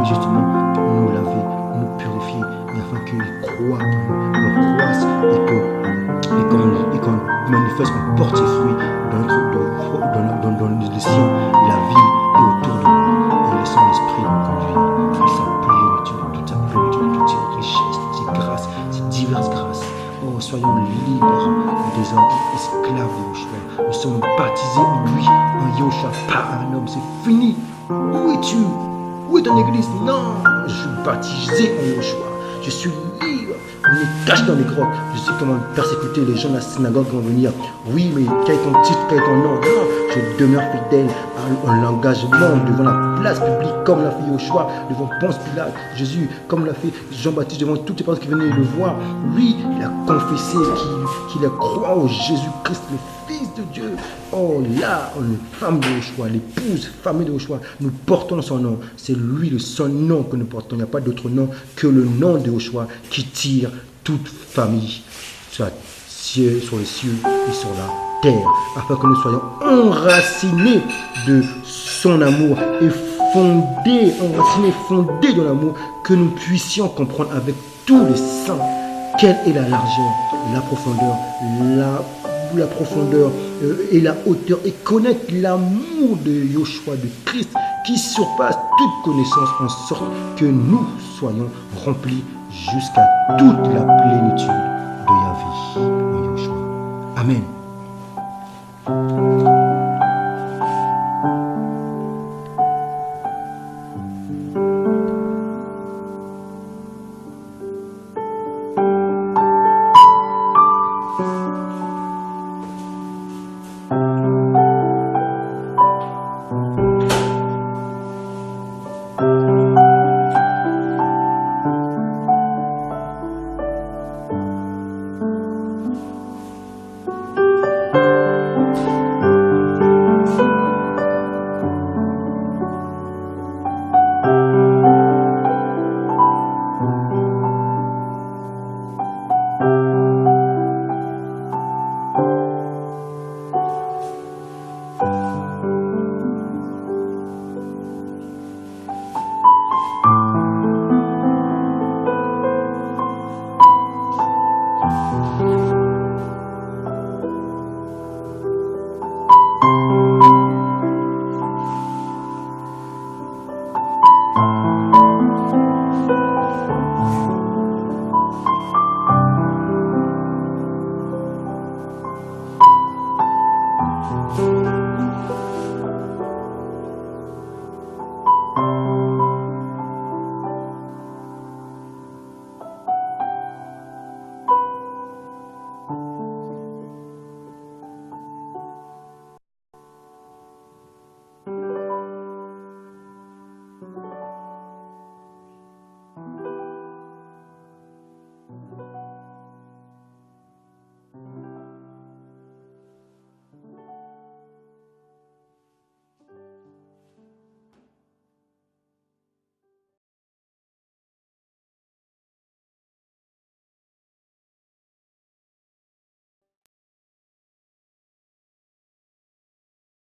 justement nous laver, nous purifier, et afin qu'ils croient en nous, qu'on croisse et qu'on manifeste, qu'on porte ses fruits dans les cieux, la vie et autour de nous. Et laissons l'Esprit nous conduire dans sa plénitude, toute sa plénitude, toute ses richesses, ses grâces, ses diverses grâces. Oh, soyons libres des hommes esclaves de Yahushua. Nous sommes baptisés en lui, en Yahushua, par un homme. C'est fini. Où es-tu? Où est ton église? Non, je suis baptisé en Yahushua. Je suis libre. On me cache dans les grottes. Je suis comment persécuter les gens de la synagogue vont venir. Oui, mais quel est ton titre, quel est ton nom? Non, je demeure fidèle à l'engagement devant la place publique, comme l'a fait Yahushua, devant Ponce Pilate, Jésus, comme l'a fait Jean-Baptiste devant toutes les personnes qui venaient le voir. Lui, il a confessé qu'il a croit au Jésus-Christ, le Fils de Dieu. Oh là, on est femme de Yahushua, l'épouse, famille de Yahushua. Nous portons son nom. C'est lui le seul nom que nous portons. Il n'y a pas d'autre nom que le nom de Yahushua qui tire toute famille sur les cieux et sur la terre, afin que nous soyons enracinés de son amour et fondés dans l'amour, que nous puissions comprendre avec tous les saints quelle est la largeur, la profondeur, la profondeur et la hauteur, et connaître l'amour de Yahushua, de Christ, qui surpasse toute connaissance, en sorte que nous soyons remplis jusqu'à toute la plénitude de Yahvé en Yahushua. Amen.